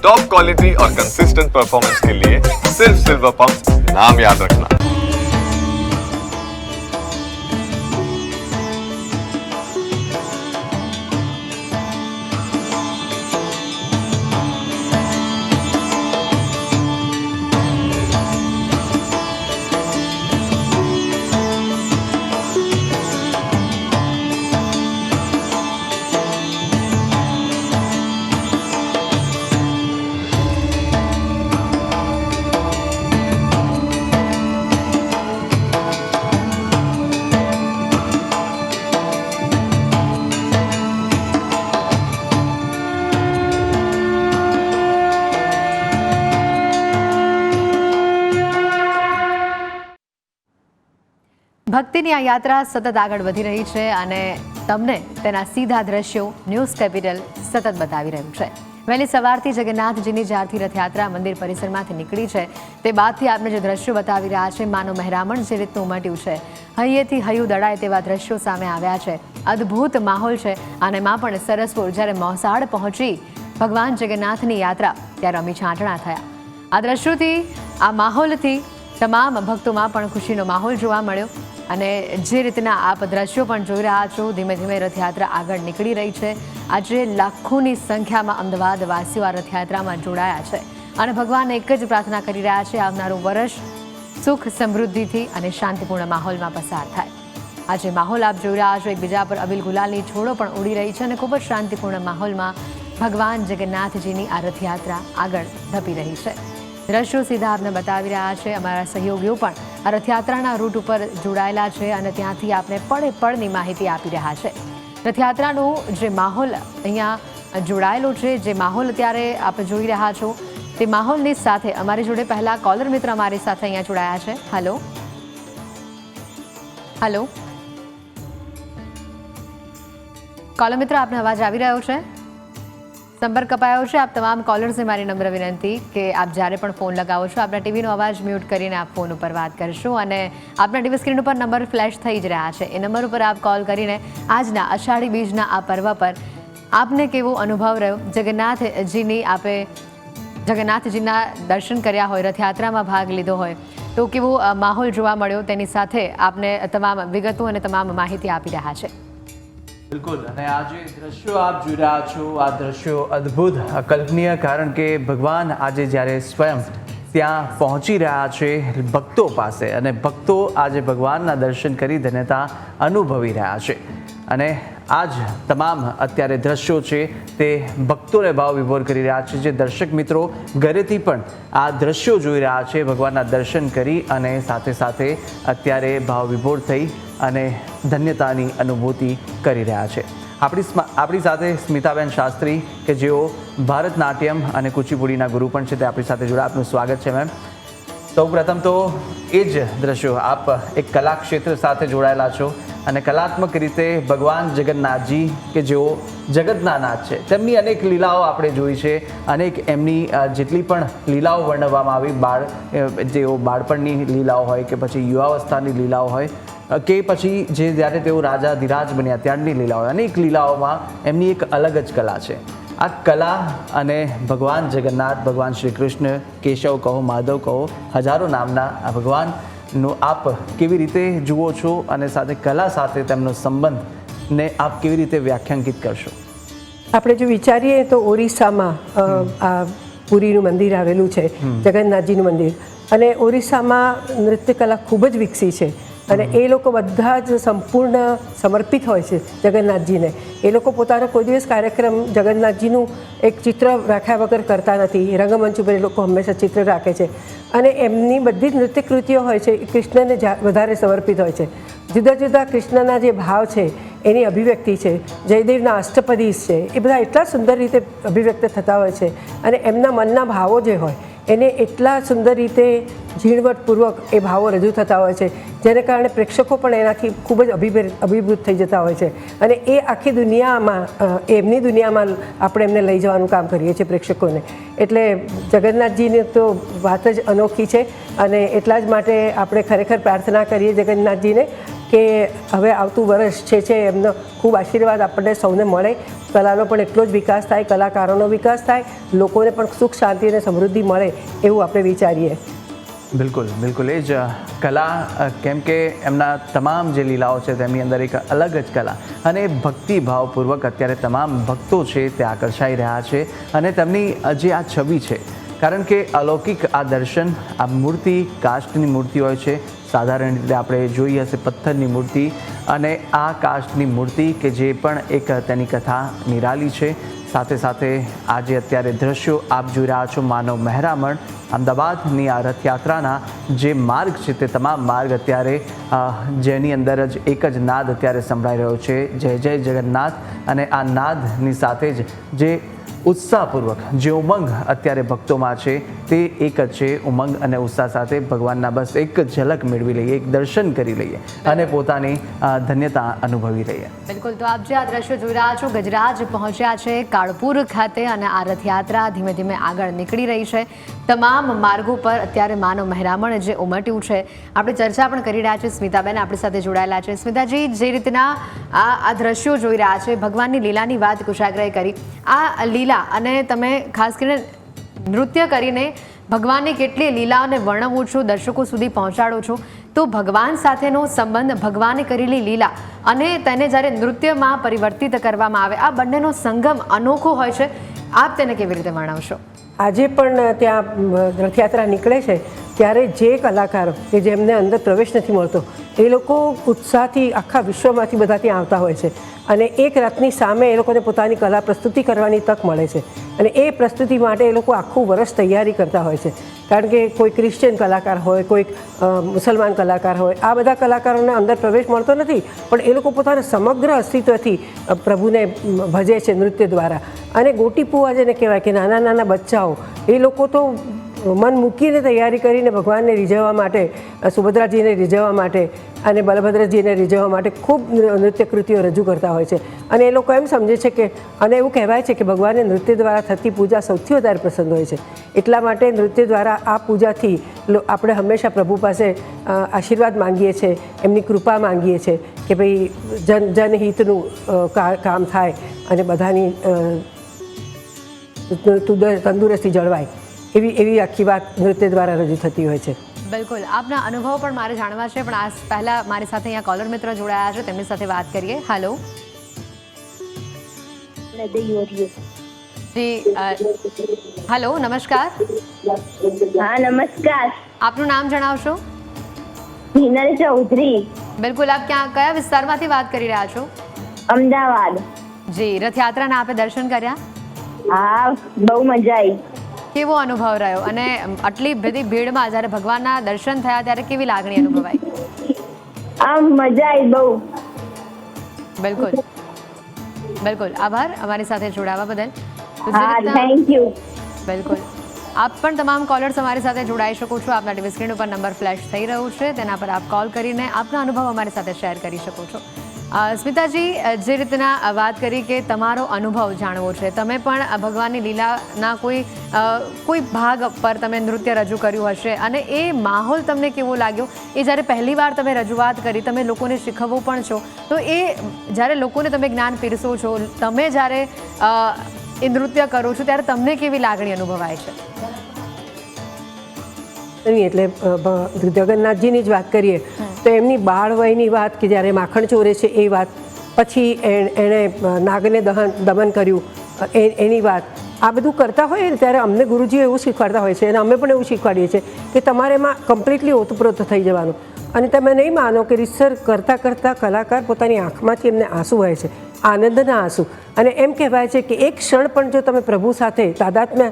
Top quality और consistent performance के लिए सिर्फ सिल्वर पंप नाम याद रखना। ભક્તિની આ યાત્રા સતત આગળ વધી રહી છે અને તમને તેના સીધા દ્રશ્યો ન્યૂઝ કેપિટલ સતત બતાવી રહ્યું છે। વહેલી સવારથી જગન્નાથજીની જ્યારથી રથયાત્રા મંદિર પરિસરમાંથી નીકળી છે તે બાદથી આપણે જે દ્રશ્યો બતાવી રહ્યા છે માનો મહેરામણ જે રીતનું ઉમટ્યું છે, હૈયેથી હૈયું દડાય તેવા દ્રશ્યો સામે આવ્યા છે। અદ્ભુત માહોલ છે અને માં પણ સરસપુર જ્યારે મોસાળ પહોંચી ભગવાન જગન્નાથની યાત્રા ત્યારે અમી છાંટણા થયા। આ દ્રશ્યોથી આ માહોલથી તમામ ભક્તોમાં પણ ખુશીનો માહોલ જોવા મળ્યો અને જે રીતના આપ દ્રશ્યો પણ જોઈ રહ્યા છો, ધીમે ધીમે રથયાત્રા આગળ નીકળી રહી છે। આજે લાખોની સંખ્યામાં અમદાવાદ વાસીઓ આ રથયાત્રામાં જોડાયા છે અને ભગવાન એક જ પ્રાર્થના કરી રહ્યા છે આવનારું વર્ષ સુખ સમૃદ્ધિથી અને શાંતિપૂર્ણ માહોલમાં પસાર થાય। આજે માહોલ આપ જોઈ રહ્યા છો, એકબીજા પર અબીલ ગુલાલની છોડો પણ ઉડી રહી છે અને ખૂબ જ શાંતિપૂર્ણ માહોલમાં ભગવાન જગન્નાથજીની આ રથયાત્રા આગળ ધપી રહી છે। દ્રશ્યો સીધા આપને બતાવી રહ્યા છે। અમારા સહયોગીઓ પણ આ રથયાત્રાના રૂટ ઉપર જોડાયેલા છે અને ત્યાંથી આપને પળે પળની માહિતી આપી રહ્યા છે। રથયાત્રાનો જે માહોલ અહીંયા જોડાયેલો છે, જે માહોલ અત્યારે આપ જોઈ રહ્યા છો તે માહોલની સાથે અમારી જોડે પહેલા કોલર મિત્ર અમારી સાથે અહીંયા જોડાયા છે। હેલો હેલો કોલર મિત્ર, આપને અવાજ આવી રહ્યો છે? સંપર્ક કપાયો છે। આપ તમામ કોલર્સને મારી નમ્ર વિનંતી કે આપ જ્યારે પણ ફોન લગાવો છો આપના ટીવીનો અવાજ મ્યુટ કરીને આપ ફોન ઉપર વાત કરશો અને આપના ટીવી સ્ક્રીન ઉપર નંબર ફ્લેશ થઈ જ રહ્યા છે, એ નંબર ઉપર આપ કોલ કરીને આજના અષાઢી બીજના આ પર્વ પર આપને કેવો અનુભવ રહ્યો, જગન્નાથજીના દર્શન કર્યા હોય, રથયાત્રામાં ભાગ લીધો હોય તો કેવો માહોલ જોવા મળ્યો તેની સાથે આપને તમામ વિગતો અને તમામ માહિતી આપી રહ્યા છે। બિલકુલ, અને આ જે દ્રશ્યો આપ જોઈ રહ્યા છો આ દ્રશ્યો અદ્ભુત અકલ્પનીય, કારણ કે ભગવાન આજે જ્યારે સ્વયં ત્યાં પહોંચી રહ્યા છે ભક્તો પાસે અને ભક્તો આજે ભગવાનના દર્શન કરી ધન્યતા અનુભવી રહ્યા છે અને આજ તમામ અત્યારે દ્રશ્યો છે તે ભક્તોને ભાવ વિભોર કરી રહ્યા છે। જે દર્શક મિત્રો ઘરેથી પણ આ દ્રશ્યો જોઈ રહ્યા છે ભગવાનના દર્શન કરી અને સાથે સાથે અત્યારે ભાવ વિભોર થઈ અને ધન્યતાની અનુભૂતિ કરી રહ્યા છે। આપણી સાથે સ્મિતાબેન શાસ્ત્રી કે જેઓ ભારતનાટ્યમ અને કુચીપુડીના ગુરુ પણ છે તે આપણી સાથે જોડા। આપનું સ્વાગત છે મેમ। સૌ પ્રથમ તો એ જ દ્રશ્યો, આપ એક કલા ક્ષેત્ર સાથે જોડાયેલા છો અને કલાત્મક રીતે ભગવાન જગન્નાથજી કે જેઓ જગતના નાથ છે તેમની અનેક લીલાઓ આપણે જોઈ છે, અનેક એમની જેટલી પણ લીલાઓ વર્ણવવામાં આવી, જેઓ બાળપણની લીલાઓ હોય કે પછી યુવાવસ્થાની લીલાઓ હોય કે પછી જે જ્યારે તેઓ રાજા ધીરાજ બન્યા ત્યારની લીલાઓ, અનેક લીલાઓમાં એમની એક અલગ જ કલા છે। આ કલા અને ભગવાન જગન્નાથ, ભગવાન શ્રી કૃષ્ણ, કેશવ કહો, માધવ કહો, હજારો નામના આ ભગવાનનું આપ કેવી રીતે જુઓ છો અને સાથે કલા સાથે તેમનો સંબંધને આપ કેવી રીતે વ્યાખ્યાંકિત કરશો? આપણે જો વિચારીએ તો ઓરિસ્સામાં આ પુરીનું મંદિર આવેલું છે, જગન્નાથજીનું મંદિર, અને ઓરિસ્સામાં નૃત્યકલા ખૂબ જ વિકસી છે અને એ લોકો બધા જ સંપૂર્ણ સમર્પિત હોય છે જગન્નાથજીને। એ લોકો પોતાનો કોઈ દિવસ કાર્યક્રમ જગન્નાથજીનું એક ચિત્ર રાખ્યા વગર કરતા નથી, રંગમંચ ઉપર એ લોકો હંમેશા ચિત્ર રાખે છે અને એમની બધી જ નૃત્ય કૃતિઓ હોય છે એ કૃષ્ણને વધારે સમર્પિત હોય છે। જુદા જુદા કૃષ્ણના જે ભાવ છે એની અભિવ્યક્તિ છે, જયદેવના અષ્ટપદીશ છે, એ બધા એટલા સુંદર રીતે અભિવ્યક્ત થતા હોય છે અને એમના મનના ભાવો જે હોય એને એટલા સુંદર રીતે ઝીણવટપૂર્વક એ ભાવો રજૂ થતા હોય છે જેને કારણે પ્રેક્ષકો પણ એનાથી ખૂબ જ અભિભૂત થઈ જતા હોય છે અને એ આખી દુનિયામાં, એમની દુનિયામાં આપણે એમને લઈ જવાનું કામ કરીએ છીએ પ્રેક્ષકોને। એટલે જગન્નાથજીની તો વાત જ અનોખી છે અને એટલા જ માટે આપણે ખરેખર પ્રાર્થના કરીએ જગન્નાથજીને કે હવે આવતું વર્ષ છે એમનો ખૂબ આશીર્વાદ આપણને સૌને મળે, કલાનો પણ એટલો જ વિકાસ થાય, કલાકારોનો વિકાસ થાય, લોકોને પણ સુખ શાંતિ અને સમૃદ્ધિ મળે એવું આપણે વિચારીએ. બિલકુલ બિલકુલ, એ જ કલા, કેમ કે એમના તમામ જે લીલાઓ છે તેમની અંદર એક અલગ જ કલા અને ભક્તિભાવપૂર્વક અત્યારે તમામ ભક્તો છે તે આકર્ષાઈ રહ્યા છે. અને તેમની જે આ છબી છે, કારણ કે અલૌકિક આ દર્શન, આ મૂર્તિ કાષ્ટની મૂર્તિ હોય છે. સાધારણ રીતે આપણે જોઈ હશે પથ્થરની મૂર્તિ, અને આ કાષ્ટની મૂર્તિ કે જે પણ એક તેની કથા નિરાલી છે. સાથે સાથે આજે અત્યારે દ્રશ્યો આપ જોઈ રહ્યા છો માનવ મહેરામણ, અમદાવાદની આ રથયાત્રાના જે માર્ગ છે તે તમામ માર્ગ અત્યારે જેની અંદર જ એક જ નાદ અત્યારે સંભળાઈ રહ્યો છે, જય જય જગન્નાથ. અને આ નાદની સાથે જ જે ઉત્સાહપૂર્વક જે ઉમંગ અત્યારે ભક્તોમાં છે તે એક જ છે, ઉમંગ અને ઉત્સાહ સાથે ભગવાનના બસ એક ઝલક મેળવી લઈએ, એક દર્શન કરી લઈએ અને પોતાની ધન્યતા અનુભવી લઈએ. બિલકુલ, તો આપ જે આ દ્રશ્યો જોઈ રહ્યા છો, ગજરાજ પહોંચ્યા છે કાળપુર ખાતે અને આ રથયાત્રા ધીમે ધીમે આગળ નીકળી રહી છે. તમામ માર્ગો પર અત્યારે માનવ મહેરામણ જે ઉમટ્યું છે. આપણે ચર્ચા પણ કરી રહ્યા છીએ, સ્મિતાબેન આપણી સાથે જોડાયેલા છે. સ્મિતાજી, જે રીતના આ દ્રશ્યો જોઈ રહ્યા છે, ભગવાનની લીલાની વાત કુશાગ્રહે કરી, આ લીલા અને તમે ખાસ કરીને નૃત્ય કરીને ભગવાનની કેટલી લીલાઓને વર્ણવો છો, દર્શકો સુધી પહોંચાડો છો, તો ભગવાન સાથેનો સંબંધ, ભગવાને કરેલી લીલા અને તેને જ્યારે નૃત્યમાં પરિવર્તિત કરવામાં આવે, આ બંનેનો સંગમ અનોખો હોય છે. આપ તેને કેવી રીતે વર્ણવશો? આજે પણ ત્યાં રથયાત્રા નીકળે છે ત્યારે જે કલાકારો કે જેમને અંદર પ્રવેશ નથી મળતો એ લોકો ઉત્સાહથી આખા વિશ્વમાંથી બધા ત્યાં આવતા હોય છે. અને એક રથની સામે એ લોકોને પોતાની કલા પ્રસ્તુતિ કરવાની તક મળે છે. અને એ પ્રસ્તુતિ માટે એ લોકો આખું વર્ષ તૈયારી કરતા હોય છે. કારણ કે કોઈ ક્રિશ્ચિયન કલાકાર હોય, કોઈ મુસલમાન કલાકાર હોય, આ બધા કલાકારોને અંદર પ્રવેશ મળતો નથી, પણ એ લોકો પોતાના સમગ્ર અસ્તિત્વથી પ્રભુને ભજે છે નૃત્ય દ્વારા. અને ગોટીપુઆ જેને કહેવાય કે નાના નાના બચ્ચાઓ, એ લોકો તો મન મૂકીને તૈયારી કરીને ભગવાનને રીઝવવા માટે, સુભદ્રાજીને રીઝવવા માટે અને બલભદ્રજીને રીઝવવા માટે ખૂબ નૃત્ય કૃતિઓ રજૂ કરતા હોય છે. અને એ લોકો એમ સમજે છે કે, અને એવું કહેવાય છે કે ભગવાનને નૃત્ય દ્વારા થતી પૂજા સૌથી વધારે પસંદ હોય છે. એટલા માટે નૃત્ય દ્વારા આ પૂજાથી આપણે હંમેશા પ્રભુ પાસે આશીર્વાદ માંગીએ છીએ, એમની કૃપા માંગીએ છીએ કે ભાઈ જનહિતનું કામ થાય અને બધાની તંદુરસ્તી જળવાય, એવી આખી વાત નૃત્ય દ્વારા રજૂ થતી હોય છે. બિલકુલ, આપના અનુભવ પણ મારે જાણવા છે, પણ આ પહેલા મારી સાથે અહીંયા કોલર મિત્ર જોડાયા છે, તેમની સાથે વાત કરીએ. હેલો જી, હેલો, નમસ્કાર. હા નમસ્કાર. આપનું નામ જણાવશો? હિનલ ચૌધરી. બિલકુલ, આપ કયા વિસ્તારમાંથી વાત કરી રહ્યા છો? અમદાવાદ. જી, રથયાત્રાના આપે દર્શન કર્યા? હા, બહુ મજા આવી. કેવો અનુભવ રહ્યો? અને આટલી બધી ભીડમાં જ્યારે ભગવાનના દર્શન થયા ત્યારે કેવી લાગણી અનુભવાઈ? મજા આવી બહુ. બિલકુલ બિલકુલ, આભાર અમારી સાથે જોડાવા બદલ. હા, થેન્ક યુ. બિલકુલ, આપ પણ તમામ કોલર્સ અમારી સાથે જોડાઈ શકો છો. આપના ટીવી સ્ક્રીન ઉપર નંબર ફ્લેશ થઈ રહ્યો છે, તેના પર આપ કોલ કરીને આપના અનુભવ અમારી સાથે શેર કરી શકો છો. સ્મિતાજી, જે રીતના વાત કરી કે તમારો અનુભવ જાણવો છે, તમે પણ ભગવાનની લીલાના કોઈ ભાગ પર તમે નૃત્ય રજૂ કર્યું હશે, અને એ માહોલ તમને કેવો લાગ્યો? એ જ્યારે પહેલી વાર તમે રજૂઆત કરી, તમે લોકોને શીખવવો પણ છો, તો એ જ્યારે લોકોને તમે જ્ઞાન પીરસો છો, તમે જ્યારે એ નૃત્ય કરો છો, ત્યારે તમને કેવી લાગણી અનુભવાય છે? એટલે જગન્નાથજીની જ વાત કરીએ તો એમની બાળ વયની વાત, કે જ્યારે માખણ ચોરે છે એ વાત, પછી એણે નાગને દમન કર્યું એની વાત, આ બધું કરતા હોય ને ત્યારે અમને ગુરુજીઓ એવું શીખવાડતા હોય છે, અને અમે પણ એવું શીખવાડીએ છીએ કે તમારે એમાં કમ્પ્લીટલી ઓતપ્રોત થઈ જવાનું. અને તમે નહીં માનો કે રીતસર કરતાં કરતાં કલાકાર પોતાની આંખમાંથી એમને આંસુ વહે છે, આનંદના આંસુ. અને એમ કહેવાય છે કે એક ક્ષણ પણ જો તમે પ્રભુ સાથે તાદાત્મ્ય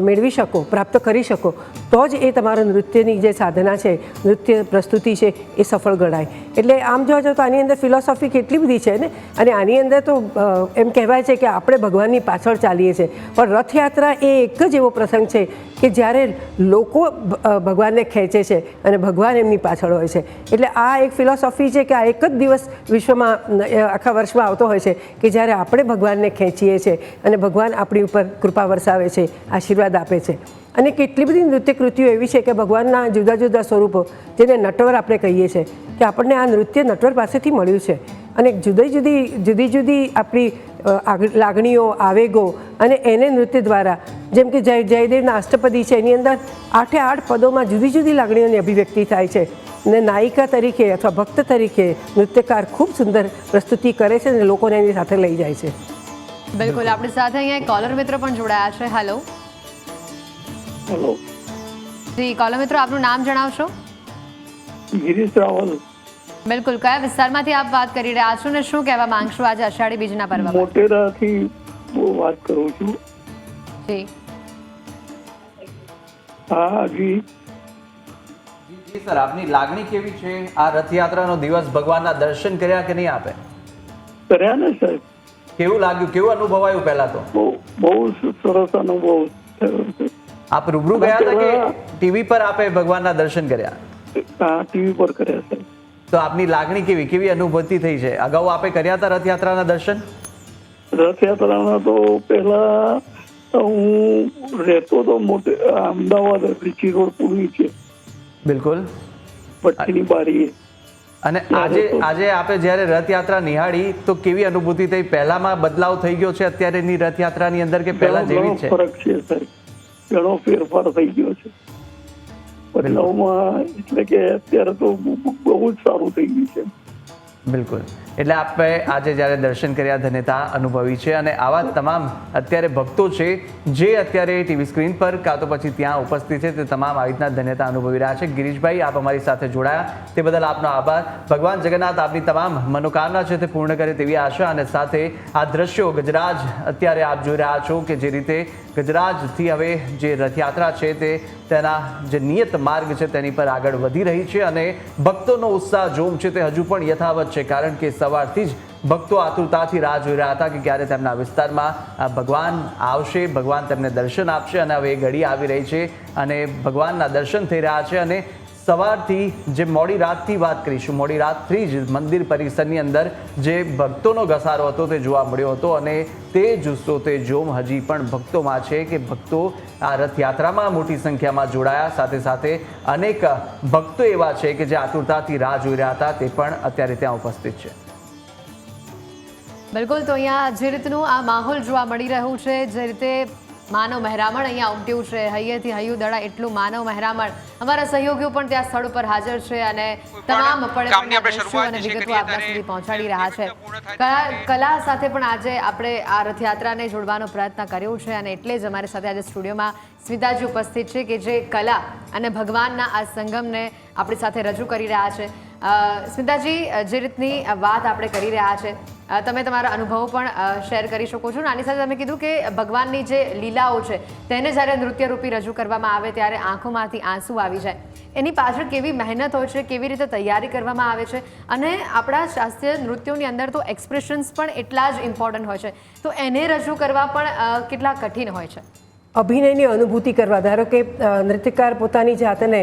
મેળવી શકો, પ્રાપ્ત કરી શકો, તો જ એ તમારા નૃત્યની જે સાધના છે, નૃત્ય પ્રસ્તુતિ છે, એ સફળ ગણાય. એટલે આમ જોવા જાવ તો આની અંદર ફિલોસોફી કેટલી બધી છે ને. અને આની અંદર તો એમ કહેવાય છે કે આપણે ભગવાનની પાછળ ચાલીએ છીએ, પણ રથયાત્રા એ એક જ એવો પ્રસંગ છે કે જ્યારે લોકો ભગવાનને ખેંચે છે અને ભગવાન એમની પાછળ હોય છે. એટલે આ એક ફિલોસોફી છે કે આ એક જ દિવસ વિશ્વમાં આખા વર્ષમાં આવતો હોય છે કે જ્યારે આપણે ભગવાનને ખેંચીએ છીએ અને ભગવાન આપણી ઉપર કૃપા વરસાવે છે, આશીર્વાદ આપે છે. અને કેટલી બધી નૃત્ય કૃતિઓ એવી છે કે ભગવાનના જુદા જુદા સ્વરૂપો, જેને નટવર આપણે કહીએ છીએ, કે આપણને આ નૃત્ય નટવર પાસેથી મળ્યું છે. અને જુદી જુદી આપણી લાગણીઓ, આવેગો, અને એને નૃત્ય દ્વારા, જેમ કે જયદેવના અષ્ટપદી છે, એની અંદર 8 પદોમાં જુદી જુદી લાગણીઓની અભિવ્યક્તિ થાય છે. અને નાયિકા તરીકે અથવા ભક્ત તરીકે નૃત્યકાર ખૂબ સુંદર પ્રસ્તુતિ કરે છે અને લોકોને એની સાથે લઈ જાય છે. બિલકુલ, આપણી સાથે અહીંયા એક કોલર મિત્ર પણ જોડાયા છે. હેલો હેલો જી, કોલર મિત્રો આપનું નામ જણાવશો? ગિરીશ રાવલ, બિલકુલ, કયા વિસ્તારમાંથી આપ વાત કરી રહ્યા છો ને શું કહેવા માંગશો આજે અષાઢી બીજના પર્વ? મોટેરાથી વાત કરું છું. જી હા જી જી સર, આપની લાગણી કેવી છે? આ રથયાત્રાનો દિવસ ભગવાનના દર્શન કર્યા કે નહીં આપે? કર્યા ને સાહેબ. કેવું લાગ્યું, કેવું અનુભવાયું? પહેલા તો બહુ સરસ અનુભવ થયો છે. આપ રૂબરૂ ગયા હતા કે ટીવી પર આપે ભગવાનના દર્શન કર્યા? હા, ટીવી પર કર્યા સાહેબ. તો આપની લાગણી કેવી અનુભૂતિ થઈ છે? અગાઉ આપે કર્યા હતા રથયાત્રાના દર્શન? રથયાત્રાના તો પહેલા હું રહેતો તો અમદાવાદ રીચી રોડ પૂર્વી છે, બિલકુલ, ભટ્ટીની બારીએ. અને આજે આપે જ્યારે રથયાત્રા નિહાળી તો કેવી અનુભૂતિ થઈ? પહેલામાં બદલાવ થઈ ગયો છે અત્યારેની રથયાત્રાની અંદર કે પહેલા જેવી જ છે? ફરક છે સાહેબ, ઘણો ફેરફાર થઈ ગયો છે બદલાવમાં. એટલે કે અત્યારે તો બહુ જ સારું થઈ ગયું છે. બિલકુલ, એટલે આપણે આજે જ્યારે દર્શન કર્યા ધન્યતા અનુભવી છે. અને આવા તમામ અત્યારે ભક્તો છે જે અત્યારે ટીવી સ્ક્રીન પર કાં તો પછી ત્યાં ઉપસ્થિત છે, તે તમામ આવી રીતના ધન્યતા અનુભવી રહ્યા છે. ગિરીશભાઈ, આપ અમારી સાથે જોડાયા તે બદલ આપનો આભાર. ભગવાન જગન્નાથ આપની તમામ મનોકામના છે તે પૂર્ણ કરે તેવી આશા. અને સાથે આ દ્રશ્યો ગજરાજ અત્યારે આપ જોઈ રહ્યા છો કે જે રીતે ગજરાજથી હવે જે રથયાત્રા છે તે તેના જે નિયત માર્ગ છે તેની પર આગળ વધી રહી છે. અને ભક્તોનો ઉત્સાહ જોમ છે તે હજુ પણ યથાવત છે, કારણ કે સવારથી જ ભક્તો આતુરતાથી રાહ જોઈ રહ્યા હતા કે ક્યારે તેમના વિસ્તારમાં ભગવાન આવશે, ભગવાન તેમને દર્શન આપશે. અને હવે એ ઘડી આવી રહી છે અને ભગવાનના દર્શન થઈ રહ્યા છે. અને સવારથી જે મોડી રાતથી વાત કરીશું, મોડી રાતથી જ મંદિર પરિસરની અંદર જે ભક્તોનો ઘસારો હતો તે જોવા મળ્યો હતો. અને તે જુસ્સો, તે જોમ હજી પણ ભક્તોમાં છે કે ભક્તો આ રથયાત્રામાં મોટી સંખ્યામાં જોડાયા. સાથે સાથે અનેક ભક્તો એવા છે કે જે આતુરતાથી રાહ જોઈ રહ્યા હતા, તે પણ અત્યારે ત્યાં ઉપસ્થિત છે. બિલકુલ, તો અહીંયા જે રીતનું આ માહોલ જોવા મળી રહ્યું છે, જે રીતે માનવ મહેરામણ અહીંયા ઉમટ્યું છે, હૈયેથી હૈયું દડા એટલું માનવ મહેરામણ. અમારા સહયોગીઓ પણ ત્યાં સ્થળ ઉપર હાજર છે અને તમામ દ્રશ્યો અને વિગતો આપણા સુધી પહોંચાડી રહ્યા છે. કલા સાથે પણ આજે આપણે આ રથયાત્રાને જોડવાનો પ્રયત્ન કર્યો છે અને એટલે જ અમારી સાથે આજે સ્ટુડિયોમાં સ્મિતાજી ઉપસ્થિત છે કે જે કલા અને ભગવાનના આ સંગમને આપણી સાથે રજૂ કરી રહ્યા છે. સ્મિતાજી, જે રીતની વાત આપણે કરી રહ્યા છે, તમે તમારા અનુભવો પણ શેર કરી શકો છો. આની સાથે તમે કીધું કે ભગવાનની જે લીલાઓ છે તેને જ્યારે નૃત્યરૂપી રજૂ કરવામાં આવે ત્યારે આંખોમાંથી આંસુ આવી જાય. એની પાછળ કેવી મહેનત હોય છે, કેવી રીતે તૈયારી કરવામાં આવે છે. અને આપણા શાસ્ત્રીય નૃત્યોની અંદર તો એક્સપ્રેશન્સ પણ એટલા જ ઇમ્પોર્ટન્ટ હોય છે, તો એને રજૂ કરવા પણ કેટલા કઠિન હોય છે. અભિનયની અનુભૂતિ કરવા, ધારો કે નૃત્યકાર પોતાની જાતને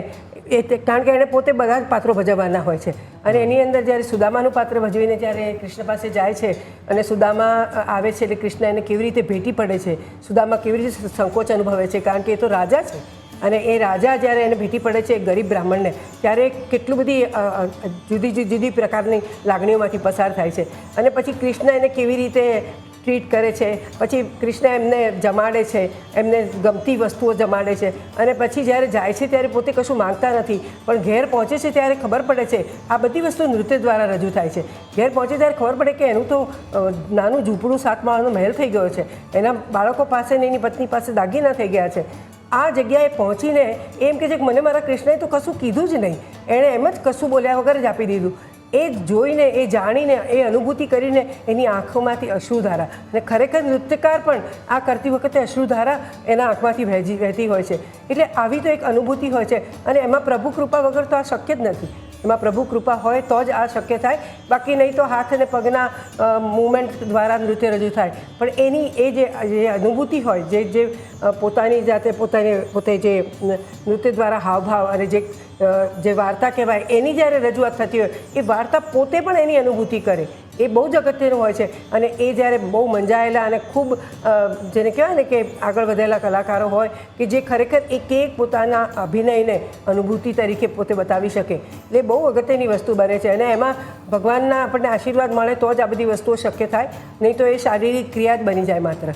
કારણ કે એણે પોતે બધા જ પાત્રો ભજવવાના હોય છે. અને એની અંદર જ્યારે સુદામાનું પાત્ર ભજવીને જ્યારે કૃષ્ણ પાસે જાય છે અને સુદામા આવે છે એટલે કૃષ્ણ એને કેવી રીતે ભેટી પડે છે, સુદામા કેવી રીતે સંકોચ અનુભવે છે, કારણ કે એ તો રાજા છે. અને એ રાજા જ્યારે એને ભેટી પડે છે ગરીબ બ્રાહ્મણને, ત્યારે કેટલું બધી જુદી પ્રકારની લાગણીઓમાંથી પસાર થાય છે. અને પછી કૃષ્ણ એને કેવી રીતે ટ્રીટ કરે છે, પછી કૃષ્ણ એમને જમાડે છે, એમને ગમતી વસ્તુઓ જમાડે છે. અને પછી જ્યારે જાય છે ત્યારે પોતે કશું માંગતા નથી, પણ ઘેર પહોંચે છે ત્યારે ખબર પડે છે આ બધી વસ્તુ નૃત્ય દ્વારા રજૂ થાય છે. ઘેર પહોંચે ત્યારે ખબર પડે કે એનું તો નાનું ઝૂંપડું 7 માળનો મહેલ થઈ ગયો છે, એના બાળકો પાસે ને એની પત્ની પાસે દાગીના થઈ ગયા છે. આ જગ્યાએ પહોંચીને એમ કહે છે કે મને મારા કૃષ્ણએ તો કશું કીધું જ નહીં, એણે એમ જ કશું બોલ્યા વગર જ આપી દીધું. એ જોઈને, એ જાણીને, એ અનુભૂતિ કરીને એની આંખોમાંથી અશ્રુધારા, અને ખરેખર નૃત્યકાર પણ આ કરતી વખતે અશ્રુધારા એના આંખમાંથી વહેતી હોય છે. એટલે આવી તો એક અનુભૂતિ હોય છે. અને એમાં પ્રભુ કૃપા વગર તો આ શક્ય જ નથી. એમાં પ્રભુ કૃપા હોય તો જ આ શક્ય થાય, બાકી નહીં તો હાથ અને પગના મૂવમેન્ટ દ્વારા નૃત્ય રજૂ થાય. પણ એની એ જે અનુભૂતિ હોય, જે પોતાની જાતે પોતે જે નૃત્ય દ્વારા હાવભાવ અને જે વાર્તા કહેવાય એની જ્યારે રજૂઆત થતી હોય, એ વાર્તા પોતે પણ એની અનુભૂતિ કરે, એ બહુ જ અગત્યનું હોય છે. અને એ જ્યારે બહુ મંજાયેલા અને ખૂબ જેને કહેવાય ને કે આગળ વધેલા કલાકારો હોય કે જે ખરેખર એક પોતાના અભિનયને અનુભૂતિ તરીકે પોતે બતાવી શકે, એટલે બહુ અગત્યની વસ્તુ બને છે. અને એમાં ભગવાનના આપણને આશીર્વાદ મળે તો જ આ બધી વસ્તુઓ શક્ય થાય, નહીં તો એ શારીરિક ક્રિયા જ બની જાય માત્ર.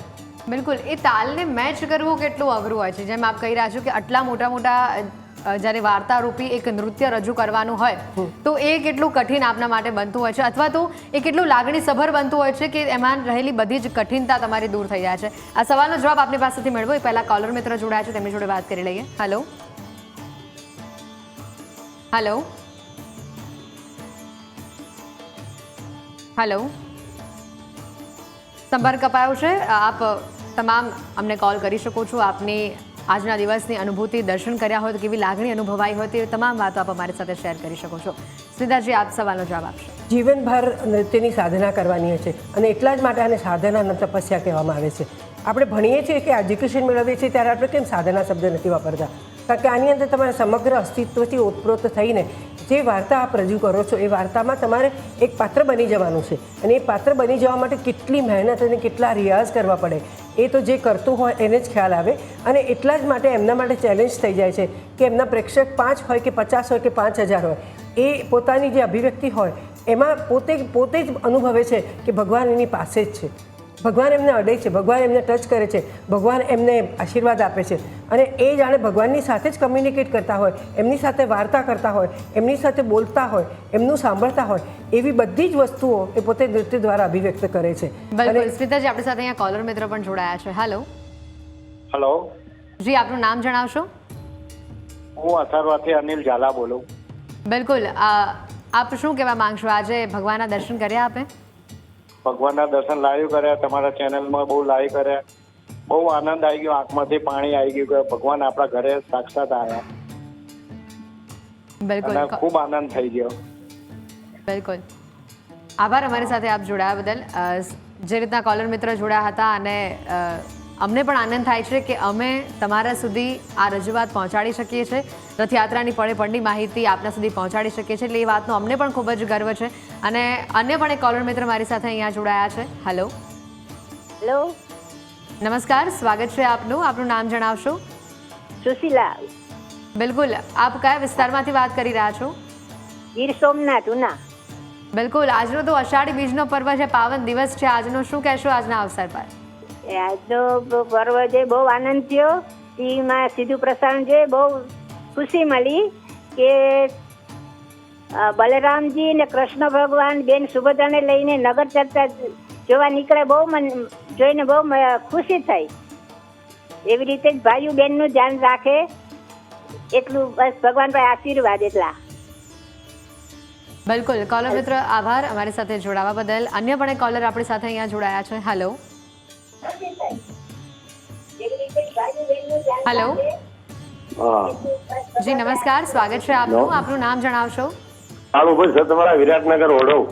બિલકુલ. એ તાલને મેચ કરવું કેટલું અઘરું હોય છે, જેમ આપ કહી રહ્યા છો કે આટલા મોટા મોટા જ્યારે વાર્તારૂપી એક નૃત્ય રજૂ કરવાનું હોય તો એ કેટલું કઠિન આપના માટે બનતું હોય છે, અથવા તો એ કેટલું લાગણીસભર બનતું હોય છે કે એમાં રહેલી બધી જ કઠિનતા તમારી દૂર થઈ જાય છે. આ સવાલનો જવાબ આપની પાસેથી મેળવો એ પહેલા કોલર મિત્ર જોડાયા છે, તેમની જોડે વાત કરી લઈએ. હેલો હેલો હેલો, સંપર્ક અપાયો છે. આપ તમામ અમને કોલ કરી શકો છો. આપની આજના દિવસની અનુભૂતિ, દર્શન કર્યા હોય તો કેવી લાગણી અનુભવાઈ હોય તે તમામ વાતો આપ અમારી સાથે શેર કરી શકો છો. સ્મિતાજી, આપ સવાલનો જવાબ આપશો. જીવનભર નૃત્યની સાધના કરવાની છે અને એટલા જ માટે આને સાધના અને તપસ્યા કહેવામાં આવે છે. આપણે ભણીએ છીએ કે એજ્યુકેશન મેળવીએ છીએ ત્યારે આપણે કેમ સાધના શબ્દ નથી વાપરતા, કારણ કે આની અંદર તમારે સમગ્ર અસ્તિત્વથી ઓતપ્રોત થઈને જે વાર્તા આપ રજૂ કરો છો એ વાર્તામાં તમારે એક પાત્ર બની જવાનું છે. અને એ પાત્ર બની જવા માટે કેટલી મહેનત અને કેટલા રિયાઝ કરવા પડે એ તો જે કરતું હોય એને જ ખ્યાલ આવે. અને એટલા જ માટે એમના માટે ચેલેન્જ થઈ જાય છે કે એમના પ્રેક્ષક 5 હોય કે 50 હોય કે 5000 હોય, એ પોતાની જે અભિવ્યક્તિ હોય એમાં પોતે જ અનુભવે છે કે ભગવાન એની પાસે જ છે, ભગવાન એમને અડે છે, ભગવાન એમને ટચ કરે છે, ભગવાન એમને આશીર્વાદ આપે છે. અને એ જાણે ભગવાનની સાથે જ કમ્યુનિકેટ કરતા હોય, એમની સાથે વાર્તા કરતા હોય, એમની સાથે બોલતા હોય, એમનું સાંભળતા હોય, એવી બધી જ વસ્તુઓ એ પોતે નૃત્ય દ્વારા અભિવ્યક્ત કરે છે. બિલકુલ. સ્મિતાજી, આપણી સાથે અહીંયા કોલર મિત્ર પણ જોડાયા છે. હેલો હેલો, જી, આપનું નામ જણાવશો? હું અથર્વાથી અનિલ ઝાલા બોલું. બિલકુલ. આપ શું કહેવા માંગશો? આજે ભગવાનના દર્શન કર્યા આપે? ભગવાનના દર્શન લાઈવ કર્યા, તમારા ચેનલમાં બહુ લાઈવ કર્યા, બહુ આનંદ આવી ગયો, આંખમાંથી પાણી આવી ગયું કે ભગવાન આપણા ઘરે સાક્ષાત આવ્યા. બિલકુલ. અને ખૂબ આનંદ થઈ ગયો. બિલકુલ. આભાર અમારી સાથે આપ જોડાયા બદલ. જે રીતના કોલર મિત્ર જોડાયા હતા અને અમને પણ આનંદ થાય છે કે અમે તમારા સુધી આ રજૂઆત પહોંચાડી શકીએ છીએ, રથયાત્રાની પળે પળની માહિતી આપના સુધી પહોંચાડી શકીએ છીએ, એટલે એ વાતનો અમને પણ ખૂબ જ ગર્વ છે. અને અન્ય પણ એક કોલર મિત્ર મારી સાથે અહીંયા જોડાયા છે. હેલો હેલો, નમસ્કાર, સ્વાગત છે આપનું. આપનું નામ જણાવશો? સુશીલા, બિલકુલ. આપ કયા વિસ્તારમાંથી વાત કરી રહ્યા છો? ગીર સોમનાથ, ઉના. બિલકુલ. આજનો તો અષાઢી બીજનો પર્વ છે, પાવન દિવસ છે આજનો. શું કહેશો આજના અવસર પર? આજનો પર્વ છે, બહુ આનંદ થયો. ટીવીમાં સીધું પ્રસારણ છે, બહુ ખુશી મળી કે બલરામજી ને કૃષ્ણ ભગવાન બેન સુભદ્રાને લઈને નગર ચર્ચા જોવા નીકળે, બહુ જોઈને બહુ ખુશી થઈ. એવી રીતે જ ભાઈઓ બહેનનું ધ્યાન રાખે, એટલું બસ ભગવાન ભાઈ આશીર્વાદ એટલા. બિલકુલ. કોલર મિત્ર, આભાર અમારી સાથે જોડાવા બદલ. અન્ય પણ એક કોલર આપણી સાથે અહીંયા જોડાયા છે. હેલો હેલો, જી નમસ્કાર, સ્વાગત છે આપનું. આપનું નામ જણાવશો? ભાઈ સર, તમારા વિરાટનગર ઓઢવ.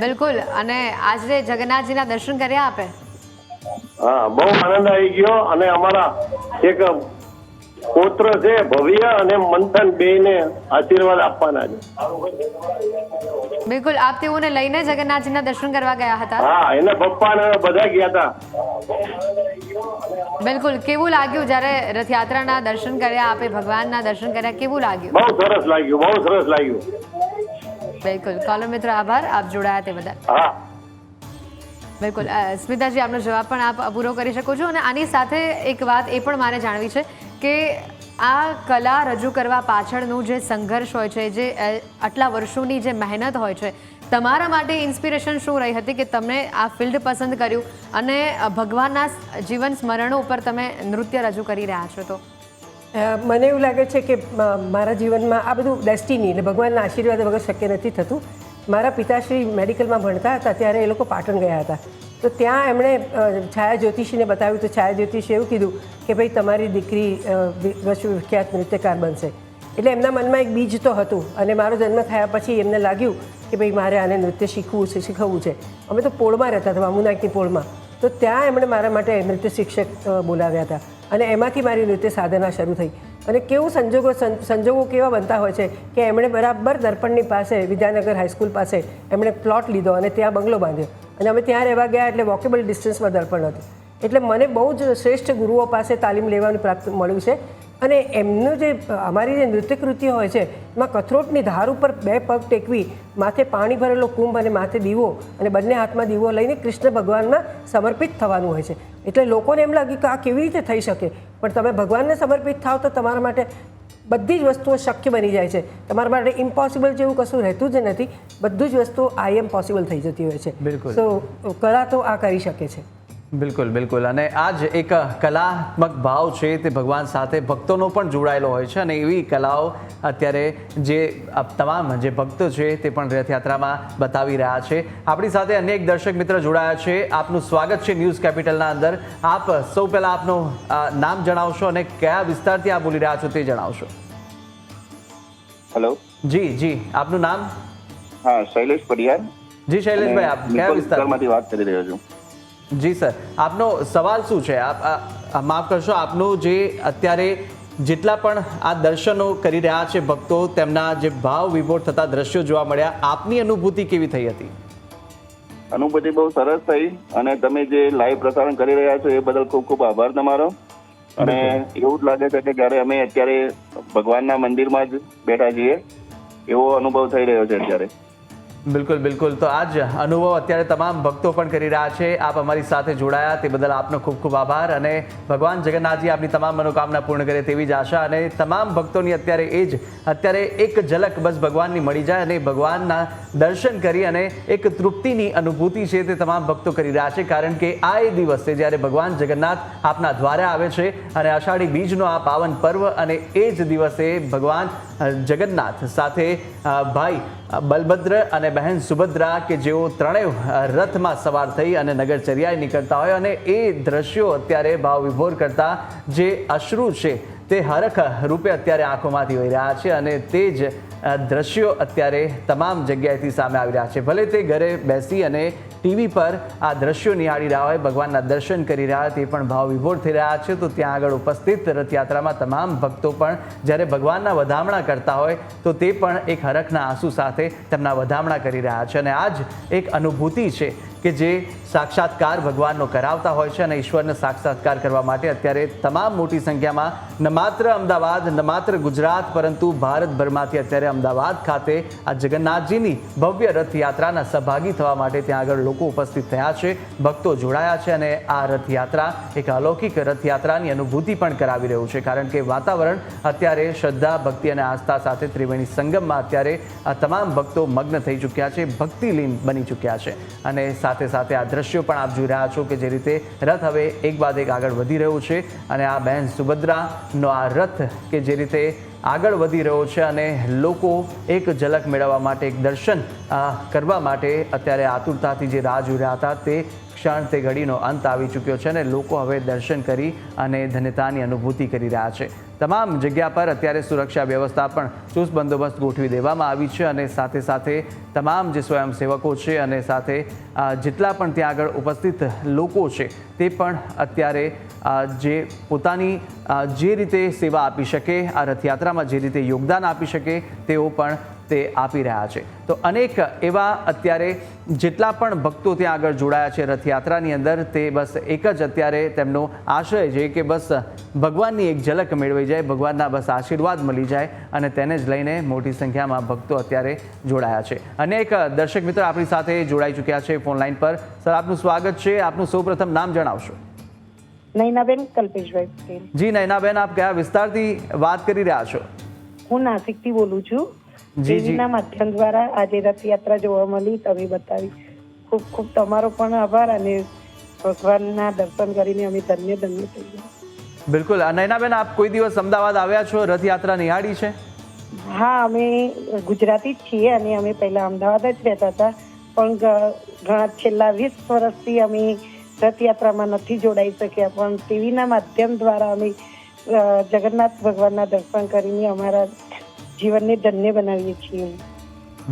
બિલકુલ. અને આજે જગન્નાથજીના દર્શન કર્યા આપે? હા, બહુ આનંદ આવી ગયો. અને અમારા એક પુત્ર છે ભવ્ય અને મંથન, બેયને આશીર્વાદ આપવાના છે. બિલકુલ. આપ તેઓને લઈને જગન્નાથજીના દર્શન કરવા ગયા હતા? હા, એના પપ્પા ને બધા ગયા હતા. બિલકુલ. કેવું લાગ્યું જ્યારે રથયાત્રાના દર્શન કર્યા આપે, ભગવાનના દર્શન કર્યા, કેવું લાગ્યું? બહુ સરસ લાગ્યું, બહુ સરસ લાગ્યું. બિલકુલ. કોલર મિત્ર, આભાર આપ જોડાયા તે બદલ. હા, બિલકુલ. સ્મિતાજી, આપનો જવાબ પણ આપ પૂરો કરી શકો છો. અને આની સાથે એક વાત એ પણ મારે જાણવી છે કે આ કલા રજૂ કરવા પાછળનું જે સંઘર્ષ હોય છે, જે આટલા વર્ષોની જે મહેનત હોય છે, તમારા માટે ઇન્સ્પિરેશન શું રહી હતી કે તમે આ ફિલ્ડ પસંદ કર્યું અને ભગવાનના જીવન સ્મરણો ઉપર તમે નૃત્ય રજૂ કરી રહ્યા છો? તો મને એવું લાગે છે કે મારા જીવનમાં આ બધું ડેસ્ટિની એટલે ભગવાનના આશીર્વાદ વગર શક્ય નથી થતું. મારા પિતાશ્રી મેડિકલમાં ભણતા હતા ત્યારે એ લોકો પાટણ ગયા હતા, તો ત્યાં એમણે છાયા જ્યોતિષીને બતાવ્યું. તો છાયા જ્યોતિષીએ એવું કીધું કે ભાઈ તમારી દીકરી વિશ્વવિખ્યાત નૃત્યકાર બનશે. એટલે એમના મનમાં એક બીજ તો હતું. અને મારો જન્મ થયા પછી એમને લાગ્યું કે ભાઈ મારે આને નૃત્ય શીખવવું છે. અમે તો પોળમાં રહેતા હતા, વામુનાયકની પોળમાં. તો ત્યાં એમણે મારા માટે નૃત્ય શિક્ષક બોલાવ્યા હતા અને એમાંથી મારી નૃત્ય સાધના શરૂ થઈ. અને કેવું સંજોગો કેવા બનતા હોય છે કે એમણે બરાબર દર્પણની પાસે વિદ્યાનગર હાઈસ્કૂલ પાસે એમણે પ્લોટ લીધો અને ત્યાં બંગલો બાંધ્યો અને અમે ત્યાં રહેવા ગયા એટલે વોકેબલ ડિસ્ટન્સમાં દર્પણ હતું. એટલે મને બહુ જ શ્રેષ્ઠ ગુરુઓ પાસે તાલીમ લેવાનું પ્રાપ્ત મળ્યું છે. અને એમનું જે અમારી જે નૃત્યકૃતિઓ હોય છે એમાં કથરોટની ધાર ઉપર 2 પગ ટેકવી, માથે પાણી ભરેલો કુંભ અને માથે દીવો અને બંને હાથમાં દીવો લઈને કૃષ્ણ ભગવાનમાં સમર્પિત થવાનું હોય છે. એટલે લોકોને એમ લાગ્યું કે આ કેવી રીતે થઈ શકે, પણ તમે ભગવાનને સમર્પિત થાવ તો તમારા માટે બધી જ વસ્તુઓ શક્ય બની જાય છે. તમારા માટે ઇમ્પોસિબલ જેવું કશું રહેતું જ નથી. બધું જ વસ્તુઓ આઈ એમ પોસિબલ થઈ જતી હોય છે. બિલકુલ. તો કલા તો આ કરી શકે છે. બિલકુલ બિલકુલ. અને આ જ એક કલાત્મક ભાવ છે તે ભગવાન સાથે ભક્તોનો પણ જોડાયેલો હોય છે અને એવી કલાઓ અત્યારે જે તમામ જે ભક્તો છે તે પણ રથયાત્રામાં બતાવી રહ્યા છે. આપણી સાથે અન્ય એક દર્શક મિત્ર જોડાયા છે. આપનું સ્વાગત છે ન્યૂઝ કેપિટલના અંદર. આપ સૌ પહેલાં આપનું નામ જણાવશો અને કયા વિસ્તારથી આપ બોલી રહ્યા છો તે જણાવશો. હેલો. જી જી, આપનું નામ? હા, શૈલેષ પરિયાર. જી શૈલેષભાઈ, આપ કયા વિસ્તારમાંથી વાત કરી રહ્યો છું? જી સર, આપનો સવાલ શું છે? આપ માફ કરશો, આપનું જે અત્યારે જેટલા પણ આ દર્શનો કરી રહ્યા છે ભક્તો, તેમના જે ભાવ વિભોર થતા દ્રશ્યો જોવા મળ્યા, આપની અનુભૂતિ કેવી થઈ હતી? અનુભૂતિ બહુ સરસ થઈ અને તમે જે લાઈવ પ્રસારણ કરી રહ્યા છો એ બદલ ખૂબ ખૂબ આભાર તમારો. અને એવું જ લાગે છે કે જ્યારે અમે અત્યારે ભગવાનના મંદિરમાં જ બેઠા છીએ એવો અનુભવ થઈ રહ્યો છે અત્યારે. બિલકુલ બિલકુલ. તો આ જ અનુભવ અત્યારે તમામ ભક્તો પણ કરી રહ્યા છે. આપ અમારી સાથે જોડાયા તે બદલ આપનો ખૂબ ખૂબ આભાર અને ભગવાન જગન્નાથજી આપની તમામ મનોકામના પૂર્ણ કરે તેવી જ આશા. અને તમામ ભક્તોની અત્યારે એક ઝલક બસ ભગવાનની મળી જાય અને ભગવાનના દર્શન કરી અને એક તૃપ્તિની અનુભૂતિ છે તે તમામ ભક્તો કરી રહ્યા છે. કારણ કે આ એ દિવસ છે જ્યારે ભગવાન જગન્નાથ આપના દ્વારે આવે છે અને અષાઢી બીજનો આ પાવન પર્વ અને એ જ દિવસે ભગવાન જગન્નાથ સાથે ભાઈ બલભદ્ર અને બહેન સુભદ્રા કે જેઓ ત્રણેય રથમાં સવાર થઈ અને નગરચર્યાએ નીકળતા હોય અને એ દ્રશ્યો અત્યારે ભાવ વિભોર કરતા જે અશ્રુ છે તે હરખ રૂપે અત્યારે આંખોમાંથી વહી રહ્યા છે અને તે જ દ્રશ્યો અત્યારે તમામ જગ્યાએથી સામે આવી રહ્યા છે. ભલે તે ઘરે બેસી અને ટીવી પર આ દ્રશ્યો નિહાળી રહ્યા હોય, ભગવાનના દર્શન કરી રહ્યા હોય, તે પણ ભાવ વિભોર થઈ રહ્યા છે. તો ત્યાં આગળ ઉપસ્થિત રથયાત્રામાં તમામ ભક્તો પણ જ્યારે ભગવાનના વધામણા કરતા હોય તો તે પણ એક હરખના આંસુ સાથે તેમના વધામણા કરી રહ્યા છે. અને આ જ એક અનુભૂતિ છે કે જે સાક્ષાત્કાર ભગવાનનો કરાવતા હોય છે અને ઈશ્વરને સાક્ષાત્કાર કરવા માટે અત્યારે તમામ મોટી સંખ્યામાં ન માત્ર અમદાવાદ, ન માત્ર ગુજરાત, પરંતુ ભારતભરમાંથી અત્યારે અમદાવાદ ખાતે આ જગન્નાથજીની ભવ્ય રથયાત્રાના સહભાગી થવા માટે ત્યાં આગળ લોકો ઉપસ્થિત થયા છે, ભક્તો જોડાયા છે અને આ રથયાત્રા એક અલૌકિક રથયાત્રાની અનુભૂતિ પણ કરાવી રહ્યું છે. કારણ કે વાતાવરણ અત્યારે શ્રદ્ધા, ભક્તિ અને આસ્થા સાથે ત્રિવેણી સંગમમાં અત્યારે આ તમામ ભક્તો મગ્ન થઈ ચૂક્યા છે, ભક્તિલીન બની ચૂક્યા છે. અને સાથે સાથે આ દ્રશ્યો પણ આપ જોઈ રહ્યા છો કે જે રીતે રથ હવે એક બાદ એક આગળ વધી રહ્યો છે અને આ બહેન સુભદ્રાનો આ રથ કે જે રીતે આગળ વધી રહ્યો છે અને લોકો એક ઝલક મેળવવા માટે, એક દર્શન કરવા માટે અત્યારે આતુરતાથી જે રાહ જોઈ રહ્યા હતા તે ક્ષણ, તે ઘડીનો અંત આવી ચૂક્યો છે અને લોકો હવે દર્શન કરી અને ધન્યતાની અનુભૂતિ કરી રહ્યા છે. તમામ જગ્યા પર અત્યારે સુરક્ષા વ્યવસ્થા પણ ચુસ્ત બંદોબસ્ત ગોઠવી દેવામાં આવી છે અને સાથે સાથે તમામ જે સ્વયંસેવકો છે અને સાથે જેટલા પણ ત્યાં આગળ ઉપસ્થિત લોકો છે તે પણ અત્યારે જે પોતાની જે રીતે સેવા આપી શકે, આ રથયાત્રામાં જે રીતે યોગદાન આપી શકે તેઓ પણ તે આપી રહ્યા છે. તો અનેક એવા અત્યારે જેટલા પણ ભક્તો ત્યાં આગળ જોડાયા છે રથયાત્રાની અંદર, તે બસ એક જ અત્યારે તેમનો આશય છે કે બસ ભગવાનની એક ઝલક મેળવી જાય, ભગવાનના બસ આશીર્વાદ મળી જાય અને તેને જ લઈને મોટી સંખ્યામાં ભક્તો અત્યારે જોડાયા છે. અનેક દર્શક મિત્રો આપણી સાથે જોડાઈ ચૂક્યા છે ફોન લાઈન પર. સર, આપનું સ્વાગત છે. આપનું સૌપ્રથમ નામ જણાવશો? નૈનાબેન કલ્પેશભાઈ પટેલ. જી નૈનાબેન, આપ કયા વિસ્તારથી વાત કરી રહ્યા છો? હું નાસિકથી બોલું છું. ટીવીના માધ્યમ દ્વારા આજે રથયાત્રા જોવા મળી, તમે બતાવી. ખૂબ ખૂબ તમારો પણ આભાર અને ભગવાનના દર્શન કરીને અમે ધન્ય ધન્ય થઈ ગયા. બિલકુલ. નૈનાબેન, આપ કોઈ દિવસ અમદાવાદ આવ્યા છો, રથયાત્રા નિહાળી છે? હા, અમે ગુજરાતી જ છીએ અને અમે પહેલા અમદાવાદ જ રહેતા હતા, પણ ઘણા છેલ્લા 20 વર્ષથી અમે રથયાત્રામાં નથી જોડાઈ શક્યા, પણ ટીવીના માધ્યમ દ્વારા અમે જગન્નાથ ભગવાનના દર્શન કરીને અમારા જીવનને ધન્ય બનાવીએ છીએ.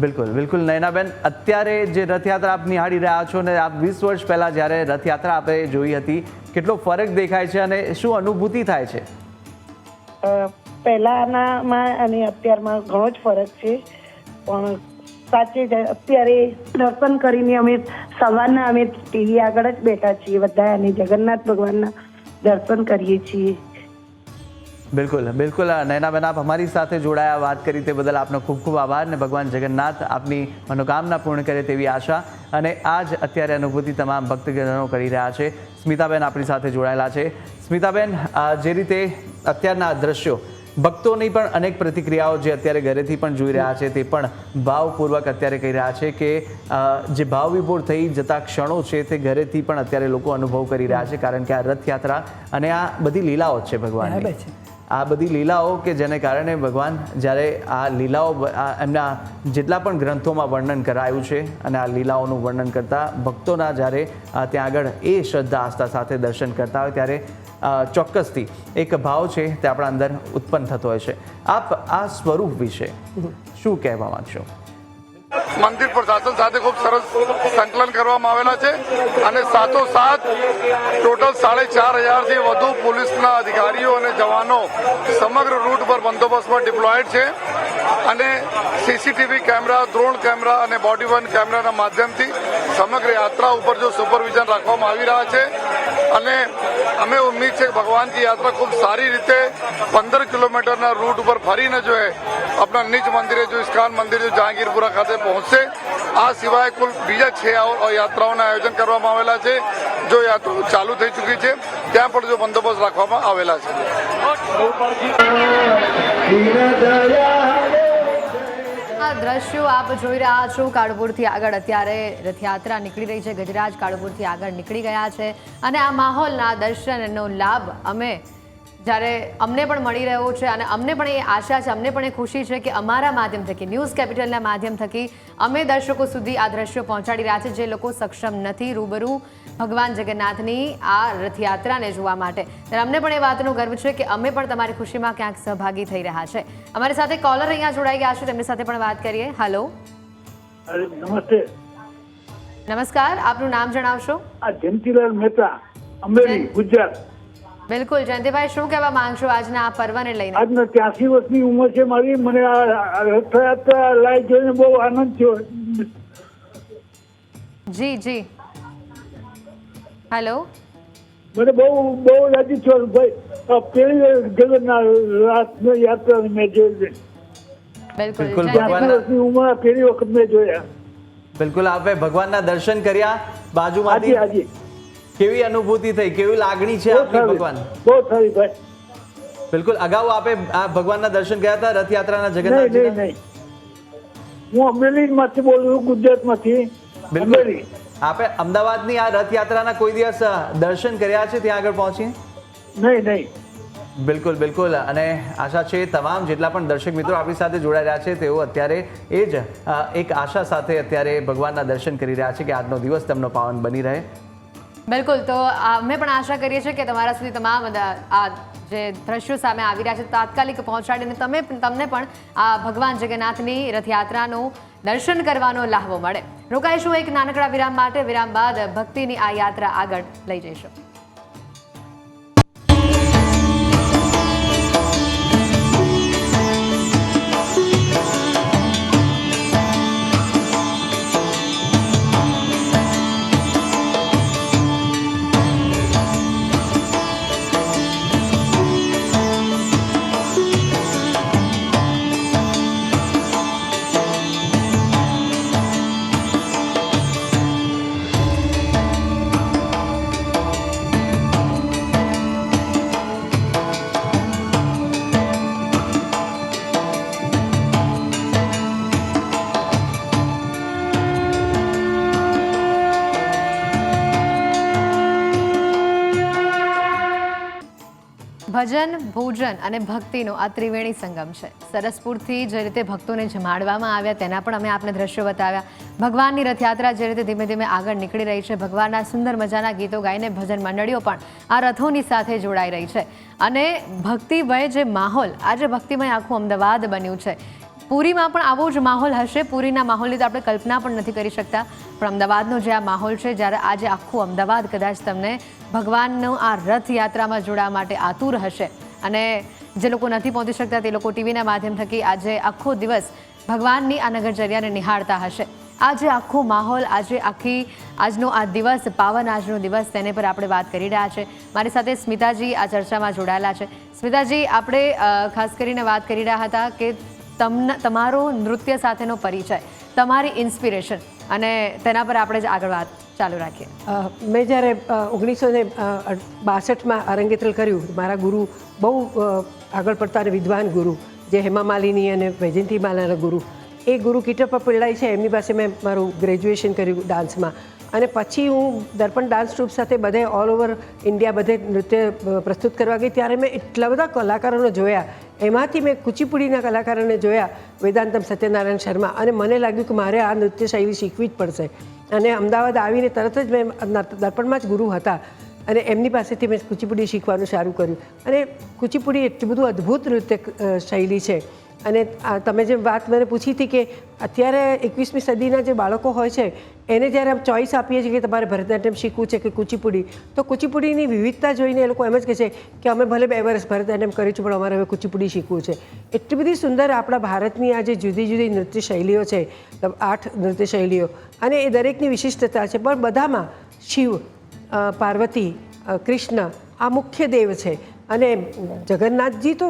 બિલકુલ બિલકુલ. નૈનાબેન, અત્યારે જે રથયાત્રા આપ નિહાળી રહ્યા છો ને આપ 20 વર્ષ પહેલા જ્યારે રથયાત્રા આપણે જોઈ હતી, કેટલો ફરક દેખાય છે અને શું અનુભૂતિ થાય છે? પહેલાનામાં અને અત્યારમાં ઘણો જ ફરક છે. પણ સાચે જ અત્યારે દર્શન કરીને અમે સવારના અમે ટીવી આગળ જ બેઠા છીએ બધા અને જગન્નાથ ભગવાનના દર્શન કરીએ છીએ. બિલકુલ બિલકુલ નયનાબેન, આપ અમારી સાથે જોડાયા, વાત કરી તે બદલ આપનો ખૂબ ખૂબ આભાર ને ભગવાન જગન્નાથ આપની મનોકામના પૂર્ણ કરે તેવી આશા અને આ જ અત્યારે અનુભૂતિ તમામ ભક્તજનો કરી રહ્યા છે. સ્મિતાબેન આપણી સાથે જોડાયેલા છે. સ્મિતાબેન, જે રીતે અત્યારના દ્રશ્યો ભક્તોની પણ અનેક પ્રતિક્રિયાઓ જે અત્યારે ઘરેથી પણ જોઈ રહ્યા છે તે પણ ભાવપૂર્વક અત્યારે કહી રહ્યા છે કે જે ભાવ વિભોર થઈ જતા ક્ષણો છે તે ઘરેથી પણ અત્યારે લોકો અનુભવ કરી રહ્યા છે, કારણ કે આ રથયાત્રા અને આ બધી લીલાઓ છે ભગવાનની, આ બધી લીલાઓ કે જેને કારણે ભગવાન જ્યારે આ લીલાઓ એમના જેટલા પણ ગ્રંથોમાં વર્ણન કરાયું છે અને આ લીલાઓનું વર્ણન કરતા ભક્તોના જ્યારે ત્યાં આગળ એ શ્રદ્ધા આસ્થા સાથે દર્શન કરતા હોય ત્યારે ચોક્કસથી એક ભાવ છે તે આપણા અંદર ઉત્પન્ન થતો હોય છે. આપ આ સ્વરૂપ વિશે શું કહેવા માંગશો? મંદિર પ્રશાસન સાથે ખૂબ સરસ સંકલન કરવામાં આવેલા છે અને સાથોસાથ ટોટલ 4500 થી વધુ પોલીસના અધિકારીઓ અને જવાનો સમગ્ર રૂટ પર બંદોબસ્તમાં ડિપ્લોયડ છે અને સીસીટીવી કેમેરા, ડ્રોન કેમેરા અને બોડી વન કેમેરાના માધ્યમથી સમગ્ર યાત્રા ઉપર જો સુપરવિઝન રાખવામાં આવી રહ્યા છે અને અમે ઉમ્મીદ છે કે ભગવાન કી યાત્રા ખૂબ સારી રીતે 15 કિલોમીટરના રૂટ ઉપર ફરીને જો अपना निज मंदिर जो इस्कान मंदिर जो जहांगीरपुरा खाते पहुंचશે. આ સિવાય કુલ બીજા 6 યાત્રાઓના આયોજન કરવામાં આવેલા છે. જો યાત્રાઓ ચાલુ થઈ ચૂકી છે ત્યાં પણ જો બંદોબસ્ત રાખવામાં આવેલા છે. આ દ્રશ્યો આપ જોઈ રહ્યા છો કાળુપુરથી આગળ અત્યારે રથયાત્રા નીકળી રહી છે. ગજરાજ કાળુપુરથી આગળ નીકળી ગયા છે અને આ માહોલના દર્શનનો લાભ જ્યારે અમને પણ મળી રહ્યો છે અને અમને પણ એ આશા છે, અમને પણ એ ખુશી છે કે અમારા માધ્યમ થકી, ન્યૂઝ કેપિટલના માધ્યમ થકી અમે દર્શકો સુધી આ દ્રશ્યો પહોંચાડી રહ્યા છે જે લોકો સક્ષમ નથી રૂબરૂ ભગવાન જગન્નાથની આ રથયાત્રાને જોવા માટે. ત્યારે અમને પણ એ વાતનો ગર્વ છે કે અમે પણ તમારી ખુશીમાં ક્યાંક સહભાગી થઈ રહ્યા છે. અમારી સાથે કોલર અહીંયા જોડાઈ ગયા છે, તેમની સાથે પણ વાત કરીએ. હેલો, નમસ્તે. નમસ્કાર, આપનું નામ જણાવશો? જયંતિલાલ મહેતા, અમરેલી, ગુજરાત. બિલકુલ જયંતિભાઈ, શું કહેવા માંગશો આજના આ પર્વને લઈને? આજના 83 વર્ષની ઉંમર છે મારી. મને આ રથયાત્રા લાઈવ જોઈને બહુ આનંદ થયો. જી જી, હેલો, મને બહુ રાજી થયો ભાઈ. પેલી જગન્નાથ યાત્રા મેં જોઈ. બિલકુલ વર્ષની ઉંમર પહેલી વખત મેં જોયા. બિલકુલ, આપે ભગવાનના દર્શન કર્યા બાજુમાંથી. હાજી, કેવી અનુભૂતિ થઈ, કેવી લાગણી છે આપની ભગવાન? બહુ સારી ભાઈ. બિલકુલ, અગાઉ આપે આ ભગવાનના દર્શન કર્યા હતા રથયાત્રાના જગન્નાથજીના? નહીં, હું અમરેલીમાંથી બોલું છું, ગુજરાતમાંથી. બિલકુલ, આપે અમદાવાદની આ રથયાત્રાના કોઈ દિવસ દર્શન કર્યા છે ત્યાં આગળ પહોંચી? નહીં. બિલકુલ બિલકુલ, અને આશા છે તમામ જેટલા પણ દર્શક મિત્રો આપણી સાથે જોડાઈ રહ્યા છે તેઓ અત્યારે એ જ એક આશા સાથે અત્યારે ભગવાનના દર્શન કરી રહ્યા છે કે આજનો દિવસ તેમનો પાવન બની રહે. બિલકુલ, તો અમે પણ આશા કરીએ છીએ કે તમારા સુધી તમામ આ જે દ્રશ્યો સામે આવી રહ્યા છે તાત્કાલિક પહોંચાડીને તમને પણ આ ભગવાન જગન્નાથની રથયાત્રાનું દર્શન કરવાનો લાહવો મળે. રોકાઈશું એક નાનકડા વિરામ માટે. વિરામ બાદ ભક્તિની આ યાત્રા આગળ લઈ જઈશું. ભજન, ભોજન અને ભક્તિનો આ ત્રિવેણી સંગમ છે. સરસપુરથી જે રીતે ભક્તોને જમાડવામાં આવ્યા તેના પણ અમે આપને દ્રશ્યો બતાવ્યા. ભગવાનની રથયાત્રા જે રીતે ધીમે ધીમે આગળ નીકળી રહી છે, ભગવાનના સુંદર મજાના ગીતો ગાઈને ભજન મંડળીઓ પણ આ રથોની સાથે જોડાઈ રહી છે અને ભક્તિમય જે માહોલ, આજે ભક્તિમય આખું અમદાવાદ બન્યું છે. પુરીમાં પણ આવો જ માહોલ હશે. પુરીના માહોલની તો આપણે કલ્પના પણ નથી કરી શકતા, પણ અમદાવાદનો જે આ માહોલ છે, જ્યારે આજે આખું અમદાવાદ કદાચ તમને ભગવાનનો આ રથયાત્રામાં જોડાવા માટે આતુર હશે અને જે લોકો નથી પહોંચી શકતા તે લોકો ટીવીના માધ્યમ થકી આજે આખો દિવસ ભગવાનની આ નગરચર્યાને નિહાળતા હશે. આજે આખો માહોલ, આજનો આ દિવસ, પાવન આજનો દિવસ, તેને પર આપણે વાત કરી રહ્યા છે. મારી સાથે સ્મિતાજી આ ચર્ચામાં જોડાયેલા છે. સ્મિતાજી, આપણે ખાસ કરીને વાત કરી રહ્યા હતા કે તમારો નૃત્ય સાથેનો પરિચય, તમારી ઇન્સ્પિરેશન, અને તેના પર આપણે જ આગળ વાત ચાલુ રાખીએ. મેં જ્યારે 1962માં અરંગેત્રલ કર્યું, મારા ગુરુ બહુ આગળ પડતા અને વિદ્વાન ગુરુ, જે હેમા માલિની અને વૈજયંતી માલાના ગુરુ, એ ગુરુ કીટપ્પા પિલ્લાઈ છે, એમની પાસે મેં મારું ગ્રેજ્યુએશન કર્યું ડાન્સમાં. અને પછી હું દર્પણ ડાન્સ ટ્રુપ સાથે બધે ઓલ ઓવર ઇન્ડિયા બધે નૃત્ય પ્રસ્તુત કરવા ગઈ. ત્યારે મેં એટલા બધા કલાકારોને જોયા. એમાંથી મેં કુચીપુડીના કલાકારોને જોયા, વેદાંતમ સત્યનારાયણ શર્મા, અને મને લાગ્યું કે મારે આ નૃત્ય શૈલી શીખવી જ પડશે. અને અમદાવાદ આવીને તરત જ મેં દર્પણમાં જ ગુરુ હતા અને એમની પાસેથી મેં કુચીપુડી શીખવાનું શરૂ કર્યું. અને કુચીપુડી એટલું બધું અદ્ભુત નૃત્ય શૈલી છે. અને તમે જે વાત મને પૂછી હતી કે અત્યારે 21મી સદીના જે બાળકો હોય છે એને જ્યારે ચોઈસ આપીએ છીએ કે તમારે ભરતનાટ્યમ શીખવું છે કે કુચીપુડી, તો કુચીપુડીની વિવિધતા જોઈને એ લોકો એમ જ કહે છે કે અમે ભલે 2 વર્ષ ભરતનાટ્યમ કર્યું છું પણ અમારે હવે કુચીપુડી શીખવું છે. એટલી બધી સુંદર આપણા ભારતની આ જે જુદી જુદી નૃત્ય શૈલીઓ છે, 8 નૃત્ય શૈલીઓ, અને એ દરેકની વિશિષ્ટતા છે. પણ બધામાં શિવ, પાર્વતી, કૃષ્ણ આ મુખ્ય દેવ છે. અને જગન્નાથજી તો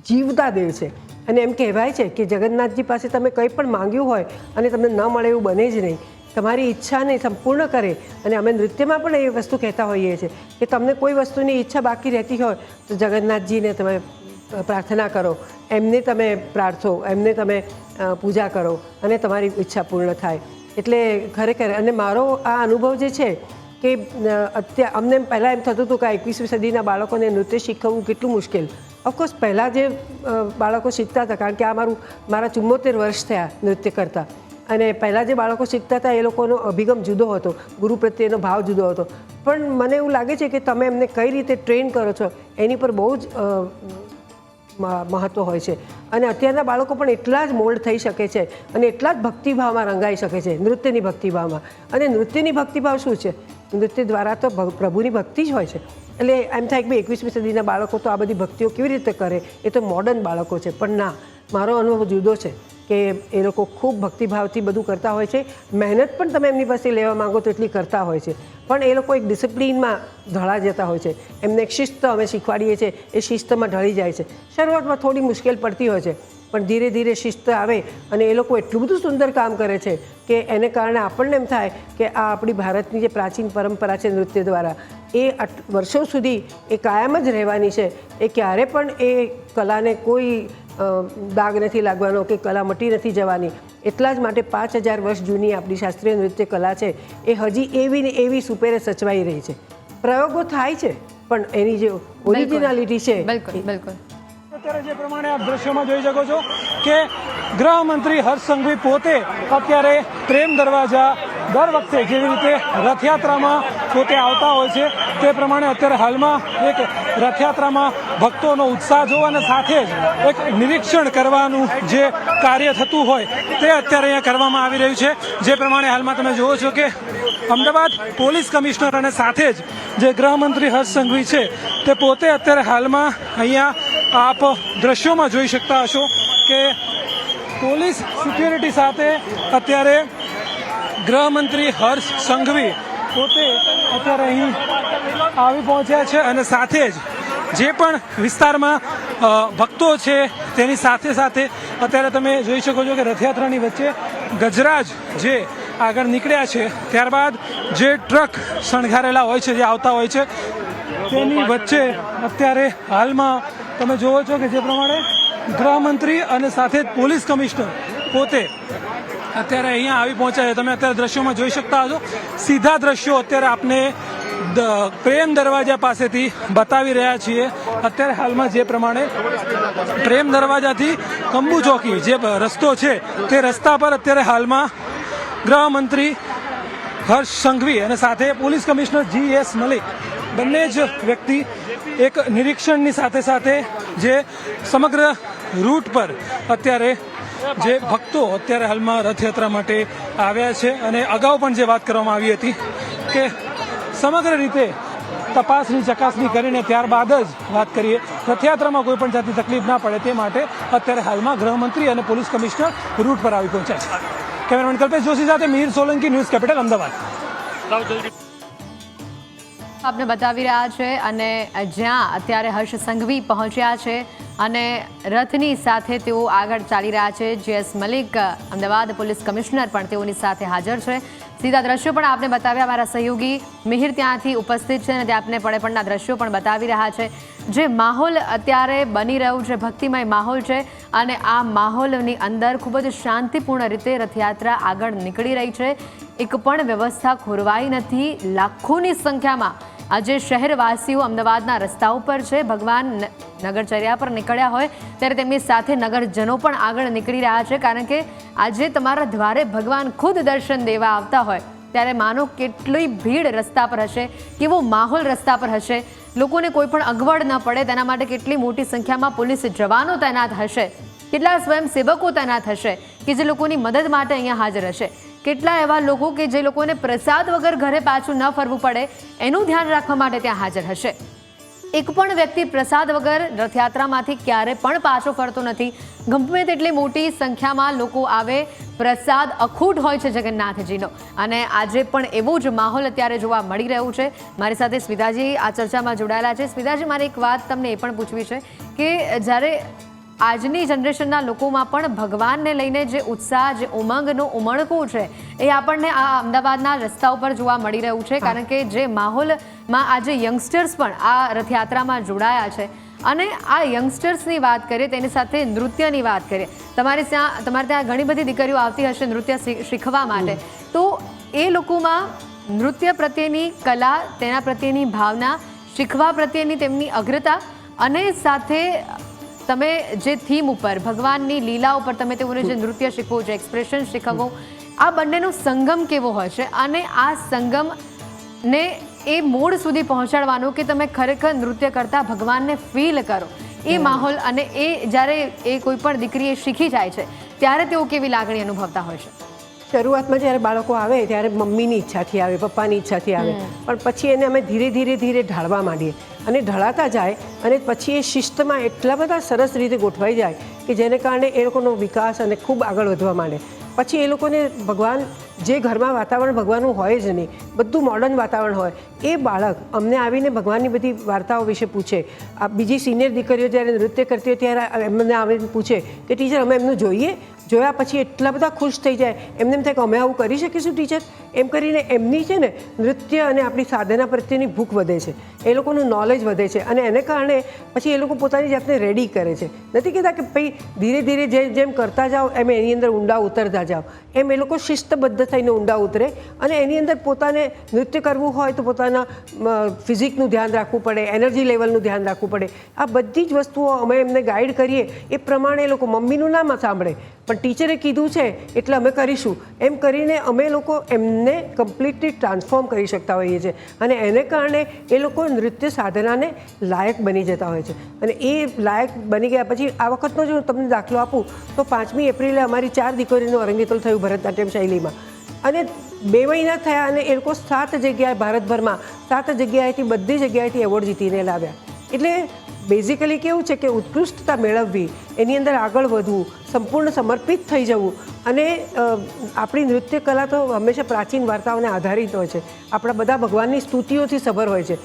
જીવતા દેવ છે. અને એમ કહેવાય છે કે જગન્નાથજી પાસે તમે કંઈ પણ માંગ્યું હોય અને તમને ન મળે એવું બને જ નહીં. તમારી ઈચ્છાને સંપૂર્ણ કરે. અને અમે નૃત્યમાં પણ એ વસ્તુ કહેતા હોઈએ છીએ કે તમને કોઈ વસ્તુની ઈચ્છા બાકી રહેતી હોય તો જગન્નાથજીને તમે પ્રાર્થના કરો, એમને તમે પ્રાર્થો, એમને તમે પૂજા કરો અને તમારી ઈચ્છા પૂર્ણ થાય. એટલે ખરેખર, અને મારો આ અનુભવ જે છે કે અમને પહેલાં એમ થતું હતું કે 21મી સદીના બાળકોને નૃત્ય શીખવવું કેટલું મુશ્કેલ. ઓફકોર્સ પહેલાં જે બાળકો શીખતા હતા, કારણ કે આ મારા 74 વર્ષ થયા નૃત્ય કરતા, અને પહેલાં જે બાળકો શીખતા હતા એ લોકોનો અભિગમ જુદો હતો, ગુરુ પ્રત્યેનો ભાવ જુદો હતો. પણ મને એવું લાગે છે કે તમે એમને કઈ રીતે ટ્રેન કરો છો એની પર બહુ જ મહત્ત્વ હોય છે. અને અત્યારના બાળકો પણ એટલા જ મોલ્ડ થઈ શકે છે અને એટલા જ ભક્તિભાવમાં રંગાઈ શકે છે, નૃત્યની ભક્તિભાવમાં. અને નૃત્યની ભક્તિભાવ શું છે? નૃત્ય દ્વારા તો પ્રભુની ભક્તિ જ હોય છે. એટલે એમ થાય કે 21મી સદીના બાળકો તો આ બધી ભક્તિઓ કેવી રીતે કરે, એ તો મોડર્ન બાળકો છે. પણ ના, મારો અનુભવ જુદો છે કે એ લોકો ખૂબ ભક્તિભાવથી બધું કરતા હોય છે. મહેનત પણ તમે એમની પાસે લેવા માંગો તો એટલી કરતા હોય છે, પણ એ લોકો એક ડિસિપ્લિનમાં ઢળા જતા હોય છે. એમને એક શિસ્ત અમે શીખવાડીએ છીએ, એ શિસ્તમાં ઢળી જાય છે. શરૂઆતમાં થોડી મુશ્કેલ પડતી હોય છે, પણ ધીરે ધીરે શિસ્ત આવે અને એ લોકો એટલું બધું સુંદર કામ કરે છે કે એને કારણે આપણને એમ થાય કે આ આપણી ભારતની જે પ્રાચીન પરંપરા છે નૃત્ય દ્વારા, એ વર્ષો સુધી એ કાયમ જ રહેવાની છે. એ ક્યારે પણ એ કલાને કોઈ દાગ નથી લાગવાનો કે કલા મટી નથી જવાની. એટલા જ માટે 5000 વર્ષ જૂની આપણી શાસ્ત્રીય નૃત્ય કલા છે એ હજી એવી ને એવી સુપેરે સચવાઈ રહી છે. પ્રયોગો થાય છે પણ એની જે ઓરિજિનાલિટી છે. બિલકુલ બિલકુલ. અત્યારે જે પ્રમાણે આપ દ્રશ્યોમાં જોઈ શકો છો કે ગૃહમંત્રી હર્ષ સંઘવી પોતે અત્યારે પ્રેમ દરવાજા દર વખતે જેવી રીતે રથયાત્રામાં પોતે આવતા હોય છે તે પ્રમાણે અત્યારે હાલમાં એક રથયાત્રામાં ભક્તોનો ઉત્સાહ જોવા અને સાથે જ એક નિરીક્ષણ કરવાનું જે કાર્ય થતું હોય તે અત્યારે અહીંયા કરવામાં આવી રહ્યું છે. જે પ્રમાણે હાલમાં તમે જુઓ છો કે અમદાવાદ પોલીસ કમિશનર અને સાથે જ જે ગૃહમંત્રી હર્ષ સંઘવી છે તે પોતે અત્યારે હાલમાં અહીંયા આપ દ્રશ્યોમાં જોઈ શકતા હશો કે પોલીસ સિક્યુરિટી સાથે અત્યારે ગૃહમંત્રી હર્ષ સંઘવી પોતે અત્યારે અહીં આવી પહોંચ્યા છે. અને સાથે જ જે પણ વિસ્તારમાં ભક્તો છે તેની સાથે સાથે અત્યારે તમે જોઈ શકો છો કે રથયાત્રાની વચ્ચે ગજરાજ જે આગળ નીકળ્યા છે, ત્યારબાદ જે ટ્રક શણગારેલા હોય છે, જે આવતા હોય છે, તેની વચ્ચે અત્યારે હાલમાં તમે જુઓ છો કે જે પ્રમાણે ગૃહમંત્રી અને સાથે જ પોલીસ કમિશનર પોતે અત્યારે અહીંયા આવી પહોંચ્યા છે. તમે અત્યારે દ્રશ્યોમાં જોઈ શકતા હશો. સીધા દ્રશ્યો અત્યારે આપને પ્રેમ દરવાજા પાસેથી બતાવી રહ્યા છીએ. અત્યારે હાલમાં જે પ્રમાણે પ્રેમ દરવાજાથી કંબુ ચોકી જે રસ્તો છે તે રસ્તા પર અત્યારે હાલમાં ગૃહમંત્રી હર્ષ સંઘવી અને સાથે પોલીસ કમિશનર GS મલિક બંને જ વ્યક્તિ એક નિરીક્ષણની સાથે સાથે જે સમગ્ર રૂટ પર અત્યારે જે ભક્તો અત્યારે હાલમાં રથયાત્રા માટે આવ્યા છે. અને અગાઉ પણ જે વાત કરવામાં આવી હતી કે સમગ્ર રીતે તપાસની ચકાસણી કરીને ત્યારબાદ જ વાત કરીએ રથયાત્રામાં કોઈ પણ જાતની તકલીફ ના પડે તે માટે અત્યારે હાલમાં ગૃહમંત્રી અને પોલીસ કમિશનર રૂટ પર આવી પહોંચ્યા છે. કેમેરામેન કલ્પેશ જોશી સાથે મિહિર સોલંકી, ન્યૂઝ કેપિટલ, અમદાવાદ. આપને બતાવી રહ્યા છે અને જ્યાં અત્યારે હર્ષ સંઘવી પહોંચ્યા છે અને રથની સાથે તેઓ આગળ ચાલી રહ્યા છે. GS Malik Ahmedabad police commissioner પણ તેઓની સાથે હાજર છે. સીધા દ્રશ્યો પણ આપને બતાવ્યા. અમારા સહયોગી મિહિર ત્યાંથી ઉપસ્થિત છે અને તે આપને પડેપણના દ્રશ્યો પણ બતાવી રહ્યા છે. જે માહોલ અત્યારે બની રહ્યું છે, ભક્તિમય માહોલ છે અને આ માહોલની અંદર ખૂબ જ શાંતિપૂર્ણ રીતે રથયાત્રા આગળ નીકળી રહી છે. એક પણ વ્યવસ્થા ખોરવાઈ નથી. લાખોની સંખ્યામાં આજે શહેરવાસીઓ અમદાવાદના રસ્તા ઉપર છે. ભગવાન નગરચર્યા પર નીકળ્યા હોય ત્યારે તેમની સાથે નગરજનો પણ આગળ નીકળી રહ્યા છે, કારણ કે આજે તમારા દ્વારે ભગવાન ખુદ દર્શન દેવા આવતા હોય ત્યારે માનો કેટલી ભીડ રસ્તા પર હશે, કેવો માહોલ રસ્તા પર હશે, લોકોને કોઈ પણ અગવડ ન પડે તેના માટે કેટલી મોટી સંખ્યામાં પોલીસ જવાનો તૈનાત હશે, કેટલા સ્વયંસેવકો તૈનાત હશે કે જે લોકોની મદદ માટે અહીંયા હાજર હશે, કેટલા એવા લોકો કે જે લોકોને પ્રસાદ વગર ઘરે પાછું ન ફરવું પડે એનું ધ્યાન રાખવા માટે ત્યાં હાજર હશે. એક પણ વ્યક્તિ પ્રસાદ વગર રથયાત્રામાંથી ક્યારે પણ પાછો ફરતો નથી. ગમે તેટલી મોટી સંખ્યામાં લોકો આવે, પ્રસાદ અખૂટ હોય છે જગન્નાથજીનો અને આજે પણ એવો જ માહોલ અત્યારે જોવા મળી રહ્યું છે. મારી સાથે સ્મિતાજી આ ચર્ચામાં જોડાયેલા છે. સ્મિતાજી, મારી એક વાત તમને એ પણ પૂછવી છે કે જ્યારે આજની જનરેશનના લોકોમાં પણ ભગવાનને લઈને જે ઉત્સાહ, જે ઉમંગનો ઉમળકો છે એ આપણને આ અમદાવાદના રસ્તા ઉપર જોવા મળી રહ્યું છે, કારણ કે જે માહોલમાં આજે યંગસ્ટર્સ પણ આ રથયાત્રામાં જોડાયા છે. અને આ યંગસ્ટર્સની વાત કરીએ તેની સાથે નૃત્યની વાત કરીએ. તમારે ત્યાં ઘણી બધી દીકરીઓ આવતી હશે નૃત્ય શીખવા માટે, તો એ લોકોમાં નૃત્ય પ્રત્યેની કલા, તેના પ્રત્યેની ભાવના, શીખવા પ્રત્યેની તેમની અગ્રતા અને સાથે તમે જે થીમ ઉપર, ભગવાનની લીલા ઉપર તમે તેઓને જે નૃત્ય શીખવો છે, એક્સપ્રેશન શીખવવું, આ બંનેનો સંગમ કેવો હોય છે અને આ સંગમને એ મોડ સુધી પહોંચાડવાનું કે તમે ખરેખર નૃત્ય કરતા ભગવાનને ફીલ કરો એ માહોલ, અને એ જ્યારે એ કોઈ પણ દીકરી એ શીખી જાય છે ત્યારે તેઓ કેવી લાગણી અનુભવતા હોય છે? શરૂઆતમાં જ્યારે બાળકો આવે ત્યારે મમ્મીની ઈચ્છાથી આવે, પપ્પાની ઈચ્છાથી આવે, પણ પછી એને અમે ધીરે ધીરે ઢાળવા માંડીએ અને ઢળાતા જાય અને પછી એ શિસ્તમાં એટલા બધા સરસ રીતે ગોઠવાઈ જાય કે જેને કારણે એ લોકોનો વિકાસ અને ખૂબ આગળ વધવા માંડે. પછી એ લોકોને ભગવાન, જે ઘરમાં વાતાવરણ ભગવાનનું હોય જ નહીં, બધું મોડર્ન વાતાવરણ હોય, એ બાળક અમને આવીને ભગવાનની બધી વાર્તાઓ વિશે પૂછે. આ બીજી સિનિયર દીકરીઓ જ્યારે નૃત્ય કરતી હોય ત્યારે એમને આવીને પૂછે કે ટીચર અમે એમનું જોઈએ. જોયા પછી એટલા બધા ખુશ થઈ જાય, એમને એમ થાય કે અમે આવું કરી શકીશું ટીચર. એમ કરીને એમની છે ને નૃત્ય અને આપણી સાધના પ્રત્યેની ભૂખ વધે છે, એ લોકોનું નોલેજ વધે છે અને એને કારણે પછી એ લોકો પોતાની જાતને રેડી કરે છે. નથી કહેતા કે ભાઈ ધીરે ધીરે જેમ કરતા જાઓ એમ એની અંદર ઊંડા ઉતરતા જાઓ, એમ એ લોકો શિસ્તબદ્ધ થઈને ઊંડા ઉતરે અને એની અંદર પોતાને નૃત્ય કરવું હોય તો પોતાના ફિઝિકનું ધ્યાન રાખવું પડે, એનર્જી લેવલનું ધ્યાન રાખવું પડે. આ બધી જ વસ્તુઓ અમે એમને ગાઈડ કરીએ એ પ્રમાણે એ લોકો મમ્મીનું નામ સાંભળે પણ ટીચરે કીધું છે એટલે અમે કરીશું, એમ કરીને અમે લોકો એમને કમ્પ્લીટલી ટ્રાન્સફોર્મ કરી શકતા હોઈએ છીએ અને એને કારણે એ લોકો નૃત્ય સાધનાને લાયક બની જતા હોય છે. અને એ લાયક બની ગયા પછી આ વખતનો જો તમને દાખલો આપું તો 5મી એપ્રિલે અમારી 4 દીકરીનું અરંગેતલ થયું ભરતનાટ્યમ શૈલીમાં અને 2 મહિના થયા અને એ લોકો 7 જગ્યાએ ભારતભરમાં 7 જગ્યાએથી બધી જગ્યાએથી એવોર્ડ જીતીને લાવ્યા. એટલે બેઝિકલી કેવું છે કે ઉત્કૃષ્ટતા મેળવવી, એની અંદર આગળ વધવું, સંપૂર્ણ સમર્પિત થઈ જવું અને આપણી નૃત્ય કલા તો હંમેશા પ્રાચીન વાર્તાઓને આધારિત હોય છે, આપણા બધા ભગવાનની સ્તુતિઓથી સભર હોય છે.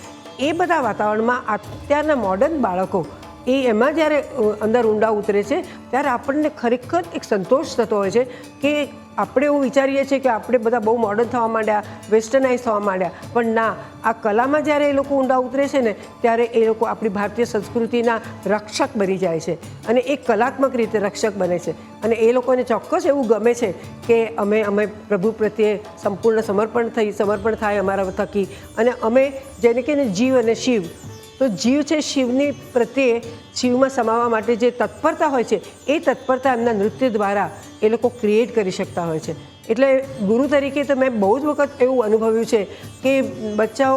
એ બધા વાતાવરણમાં અત્યારના મોડર્ન બાળકો એ એમાં જ્યારે અંદર ઊંડા ઉતરે છે ત્યારે આપણને ખરેખર એક સંતોષ થતો હોય છે કે આપણે એવું વિચારીએ છીએ કે આપણે બધા બહુ મોડર્ન થવા માંડ્યા, વેસ્ટર્નાઇઝ થવા માંડ્યા, પણ ના, આ કલામાં જ્યારે એ લોકો ઊંડા ઉતરે છે ને ત્યારે એ લોકો આપણી ભારતીય સંસ્કૃતિના રક્ષક બની જાય છે અને એ કલાત્મક રીતે રક્ષક બને છે અને એ લોકોને ચોક્કસ એવું ગમે છે કે અમે પ્રભુ પ્રત્યે સંપૂર્ણ સમર્પણ થાય અમારા થકી અને અમે જેને કે જીવ અને શિવ, તો જીવ છે શિવની પ્રત્યે, શિવમાં સમાવવા માટે જે તત્પરતા હોય છે એ તત્પરતા એમના નૃત્ય દ્વારા એ લોકો ક્રિએટ કરી શકતા હોય છે. એટલે ગુરુ તરીકે તો મેં બહુ જ વખત એવું અનુભવ્યું છે કે બચ્ચાઓ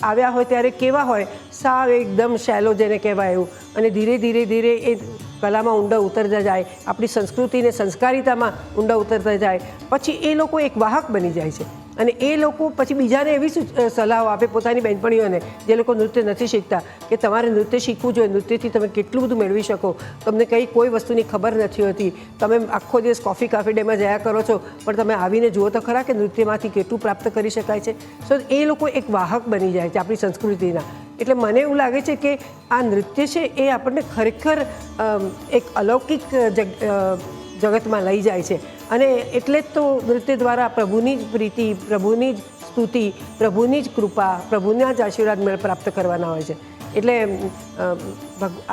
આવ્યા હોય ત્યારે કેવા હોય, સાવ એકદમ શેલો જેને કહેવાય એવું, અને ધીરે ધીરે એ કલામાં ઊંડા ઉતરતા જાય, આપણી સંસ્કૃતિને સંસ્કારિતામાં ઊંડા ઉતરતા જાય, પછી એ લોકો એક વાહક બની જાય છે અને એ લોકો પછી બીજાને એવી સલાહો આપે પોતાની બહેનપણીઓને જે લોકો નૃત્ય નથી શીખતા કે તમારે નૃત્ય શીખવું જોઈએ, નૃત્યથી તમે કેટલું બધું મેળવી શકો, તમને કોઈ વસ્તુની ખબર નથી હોતી, તમે આખો દિવસ કોફી કાફી ડેમાં જયા કરો છો પણ તમે આવીને જુઓ તો ખરા કે નૃત્યમાંથી કેટલું પ્રાપ્ત કરી શકાય છે. સો એ લોકો એક વાહક બની જાય છે આપણી સંસ્કૃતિના. એટલે મને એવું લાગે છે કે આ નૃત્ય છે એ આપણને ખરેખર એક અલૌકિક જગતમાં લઈ જાય છે. અને એટલે જ તો નૃત્ય દ્વારા પ્રભુની જ પ્રીતિ, પ્રભુની જ સ્તુતિ, પ્રભુની જ કૃપા, પ્રભુના જ આશીર્વાદ પ્રાપ્ત કરવાના હોય છે. એટલે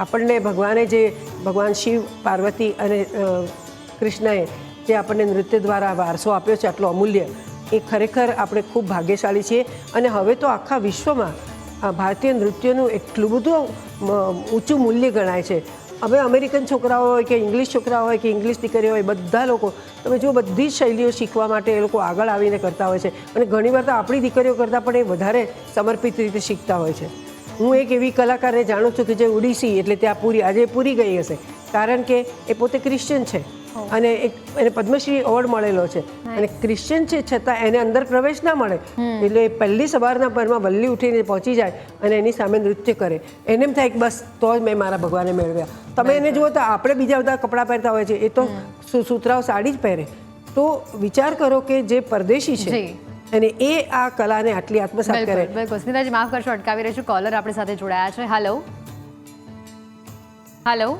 આપણને ભગવાન શિવ, પાર્વતી અને કૃષ્ણએ જે આપણને નૃત્ય દ્વારા વારસો આપ્યો છે આટલો અમૂલ્ય, એ ખરેખર આપણે ખૂબ ભાગ્યશાળી છીએ. અને હવે તો આખા વિશ્વમાં ભારતીય નૃત્યનું એટલું બધું ઊંચું મૂલ્ય ગણાય છે. હવે અમેરિકન છોકરાઓ હોય કે ઇંગ્લિશ છોકરાઓ હોય કે ઇંગ્લિશ દીકરીઓ હોય, બધા લોકો તમે જુઓ બધી જ શૈલીઓ શીખવા માટે એ લોકો આગળ આવીને કરતા હોય છે. અને ઘણીવાર તો આપણી દીકરીઓ કરતાં પણ એ વધારે સમર્પિત રીતે શીખતા હોય છે. હું એક એવી કલાકારને જાણું છું કે જે ઓડિસી એટલે ત્યાં આજે પૂરી ગઈ હશે, કારણ કે એ પોતે ક્રિશ્ચિયન છે અને એને પદ્મશ્રી એવોર્ડ મળેલો છે. અને ક્રિશ્ચિયન છે છતાં એને અંદર પ્રવેશ ના મળે, એટલે પહેલી સવારના પરમાં વલ્લી ઉઠીને પહોંચી જાય અને એની સામે નૃત્ય કરે. એને એમ થાય કે બસ તો જ મેં મારા ભગવાનને મેળવ્યા. તમે એને જુઓ તો આપણે બીજા બધા કપડાં પહેરતા હોય છે, એ તો સુતરાઉ સાડી જ પહેરે. તો વિચાર કરો કે જે પરદેશી છે અને એ આ કલાને આટલી આત્મસાત કરે. બિલકુલ. સ્મિતાજી માફ કરશો, અટકાવી રહીશું. કોલર આપણી સાથે જોડાયા છે. હેલો હેલો,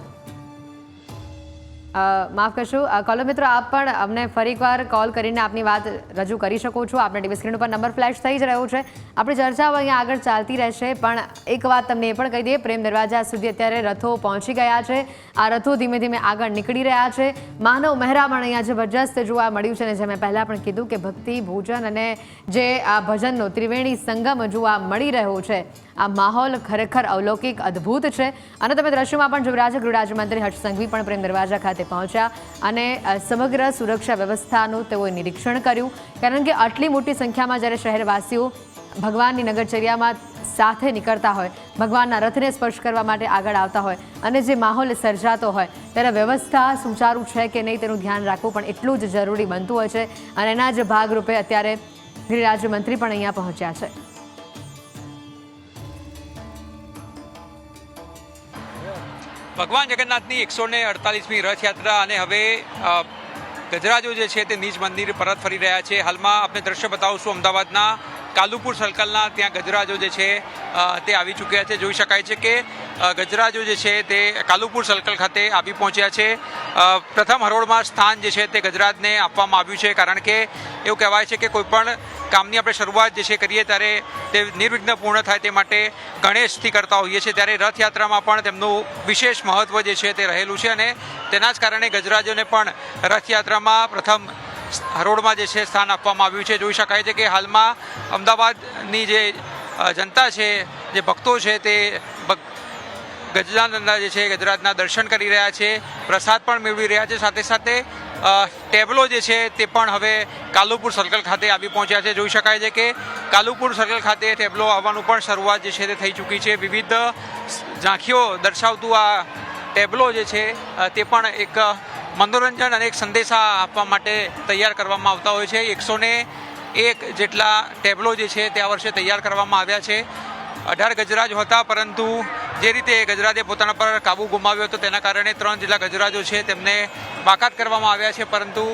માફ કરશો કોલર મિત્રો, આપ પણ અમને ફરી એકવાર કોલ કરીને આપની વાત રજૂ કરી શકો છો. આપણા ટીવી સ્ક્રીન ઉપર નંબર ફ્લેશ થઈ જ રહ્યો છે. આપણી ચર્ચાઓ અહીંયા આગળ ચાલતી રહેશે, પણ એક વાત તમને એ પણ કહી દઈએ, પ્રેમ દરવાજા સુધી અત્યારે રથો પહોંચી ગયા છે. આ રથો ધીમે ધીમે આગળ નીકળી રહ્યા છે. માનવ મહેરામણ અહીંયા જબરજસ્ત જોવા મળ્યું છે. અને જે મેં પહેલાં પણ કીધું કે ભક્તિ, ભોજન અને જે આ ભજનનો ત્રિવેણી સંગમ જોવા મળી રહ્યો છે, આ માહોલ ખરેખર અલૌકિક, અદ્ભુત છે. અને તમે દ્રશ્યોમાં પણ જોઈ રહ્યા છો, ગૃહ રાજ્યમંત્રી હર્ષ સંઘવી પણ પ્રેમ દરવાજા ખાતે પહોંચ્યા અને સમગ્ર સુરક્ષા વ્યવસ્થાનું તેઓએ નિરીક્ષણ કર્યું. કારણ કે આટલી મોટી સંખ્યામાં જ્યારે શહેરવાસીઓ ભગવાનની નગરચર્યામાં સાથે નીકળતા હોય, ભગવાનના રથને સ્પર્શ કરવા માટે આગળ આવતા હોય અને જે માહોલ સર્જાતો હોય, ત્યારે વ્યવસ્થા સુચારું છે કે નહીં તેનું ધ્યાન રાખવું પણ એટલું જ જરૂરી બનતું હોય છે. અને એના જ ભાગરૂપે અત્યારે ગૃહ રાજ્યમંત્રી પણ અહીંયા પહોંચ્યા છે. ભગવાન જગન્નાથની 148મી રથયાત્રા અને હવે ગજરાજો જે છે તે નિજ મંદિર પરત ફરી રહ્યા છે. હાલમાં આપણે દ્રશ્ય બતાવશું અમદાવાદના કાલુપુર સર્કલના, ત્યાં ગજરાજો જે છે તે આવી ચૂક્યા છે. જોઈ શકાય છે કે ગજરાજો જે છે તે કાલુપુર સર્કલ ખાતે આવી પહોંચ્યા છે. પ્રથમ હરોળમાં સ્થાન જે છે તે ગજરાજને આપવામાં આવ્યું છે, કારણ કે એવું કહેવાય છે કે કોઈપણ કામની આપણે શરૂઆત જે છે કરીએ ત્યારે તે નિર્વિઘ્ન પૂર્ણ થાય તે માટે ગણેશથી કરતા હોઈએ છીએ, ત્યારે રથયાત્રામાં પણ તેમનું વિશેષ મહત્વ જે છે તે રહેલું છે. અને તેના જ કારણે ગજરાજોને પણ રથયાત્રામાં પ્રથમ હરોળમાં જે છે સ્થાન આપવામાં આવ્યું છે. જોઈ શકાય છે કે હાલમાં અમદાવાદની જે જનતા છે, જે ભક્તો છે, તે ગજાનંદના જે છે ગજરાજના દર્શન કરી રહ્યા છે, પ્રસાદ પણ મેળવી રહ્યા છે. સાથે સાથે ટેબલો જે છે તે પણ હવે કાલુપુર સર્કલ ખાતે આવી પહોંચ્યા છે. જોઈ શકાય છે કે કાલુપુર સર્કલ ખાતે ટેબલો આવવાનું પણ શરૂઆત જે છે તે થઈ ચૂકી છે. વિવિધ ઝાંખીઓ દર્શાવતું આ ટેબલો જે છે તે પણ એક મનોરંજન અને એક સંદેશા આપવા માટે તૈયાર કરવામાં આવતા હોય છે. 101 જેટલા ટેબલો જે છે તે આ વર્ષે તૈયાર કરવામાં આવ્યા છે. 18 ગજરાજો હતા, પરંતુ જે રીતે ગજરાજે પોતાના પર કાબુ ગુમાવ્યો હતો તેના કારણે 3 જેટલા ગજરાજો છે તેમને બાકાત કરવામાં આવ્યા છે, પરંતુ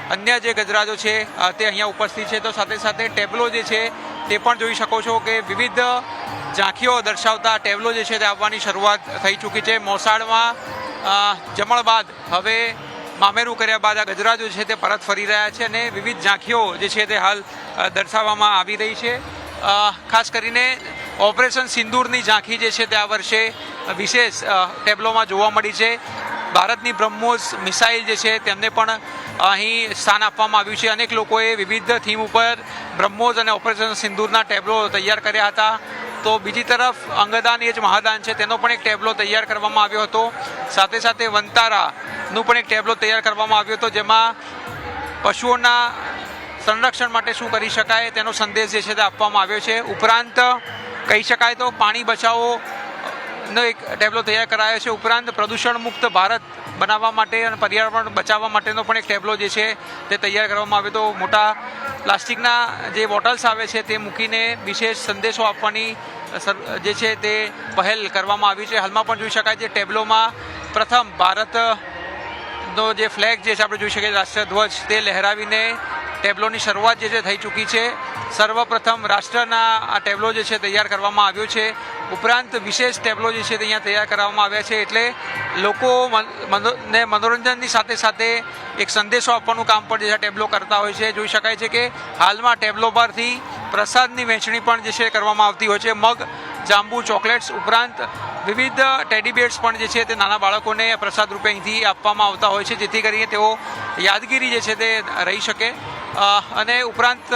અન્ય જે ગજરાજો છે તે અહીંયા ઉપસ્થિત છે. તો સાથે સાથે ટેબલો જે છે તે પણ જોઈ શકો છો કે વિવિધ ઝાંખીઓ દર્શાવતા ટેબલો જે છે તે આવવાની શરૂઆત થઈ ચૂકી છે. મોસાળમાં જમણ બાદ હવે મામેરું કર્યા બાદ આ ગજરાજો છે તે પરત ફરી રહ્યા છે અને વિવિધ ઝાંખીઓ જે છે તે હાલ દર્શાવવામાં આવી રહી છે. ખાસ કરીને ઓપરેશન સિંદૂરની ઝાંખી જે છે તે આ વર્ષે વિશેષ ટેબલોમાં જોવા મળી છે. ભારતની બ્રહ્મોસ મિસાઇલ જે છે તેમને પણ અહીં સ્થાન આપવામાં આવ્યું છે. અનેક લોકોએ વિવિધ થીમ ઉપર બ્રહ્મોસ અને ઓપરેશન સિંદૂરના ટેબલો તૈયાર કર્યા હતા. તો બીજી તરફ અંગદાન એ જ મહાદાન છે તેનો પણ એક ટેબલો તૈયાર કરવામાં આવ્યો હતો. સાથે સાથે વંતારાનું પણ એક ટેબલો તૈયાર કરવામાં આવ્યો હતો, જેમાં પશુઓના સંરક્ષણ માટે શું કરી શકાય તેનો સંદેશ જે છે તે આપવામાં આવ્યો છે. ઉપરાંત કહી શકાય તો પાણી બચાવો નો એક ટેબ્લો તૈયાર કરાયો છે. ઉપરાંત પ્રદૂષણ મુક્ત ભારત બનાવવા માટે અને પર્યાવરણ બચાવવા માટેનો પણ એક ટેબ્લો જે છે તે તૈયાર કરવામાં આવ્યો. તો મોટા પ્લાસ્ટિકના જે બોટલ્સ આવે છે તે મૂકીને વિશેષ સંદેશો આપવાની જે છે તે પહેલ કરવામાં આવી છે. હાલમાં પણ જોઈ શકાય છે ટેબ્લોમાં પ્રથમ ભારતનો જે ફ્લેગ જે છે આપણે જોઈ શકીએ રાષ્ટ્રધ્વજ તે લહેરાવીને ટેબ્લોની શરૂઆત જે છે થઈ ચૂકી છે. સર્વપ્રથમ રાષ્ટ્રના આ ટેબ્લો જે છે તૈયાર કરવામાં આવ્યો છે. ઉપરાંત વિશેષ ટેબ્લો જે છે તે અહીંયા તૈયાર કરવામાં આવ્યા છે. એટલે લોકોને મનોરંજનની સાથે સાથે એક સંદેશો આપવાનું કામ પણ જે ટેબ્લો કરતા હોય છે. જોઈ શકાય છે કે હાલમાં ટેબ્લો પરથી પ્રસાદની વહેંચણી પણ જે છે કરવામાં આવતી હોય છે. મગ, જાંબુ, ચોકલેટ્સ ઉપરાંત વિવિધ ટેડી બેર્સ પણ જે છે તે નાના બાળકોને પ્રસાદ રૂપે અહીંથી આપવામાં આવતા હોય છે, જેથી કરીને તેઓ યાદગીરી જે છે તે રહી શકે. અને ઉપરાંત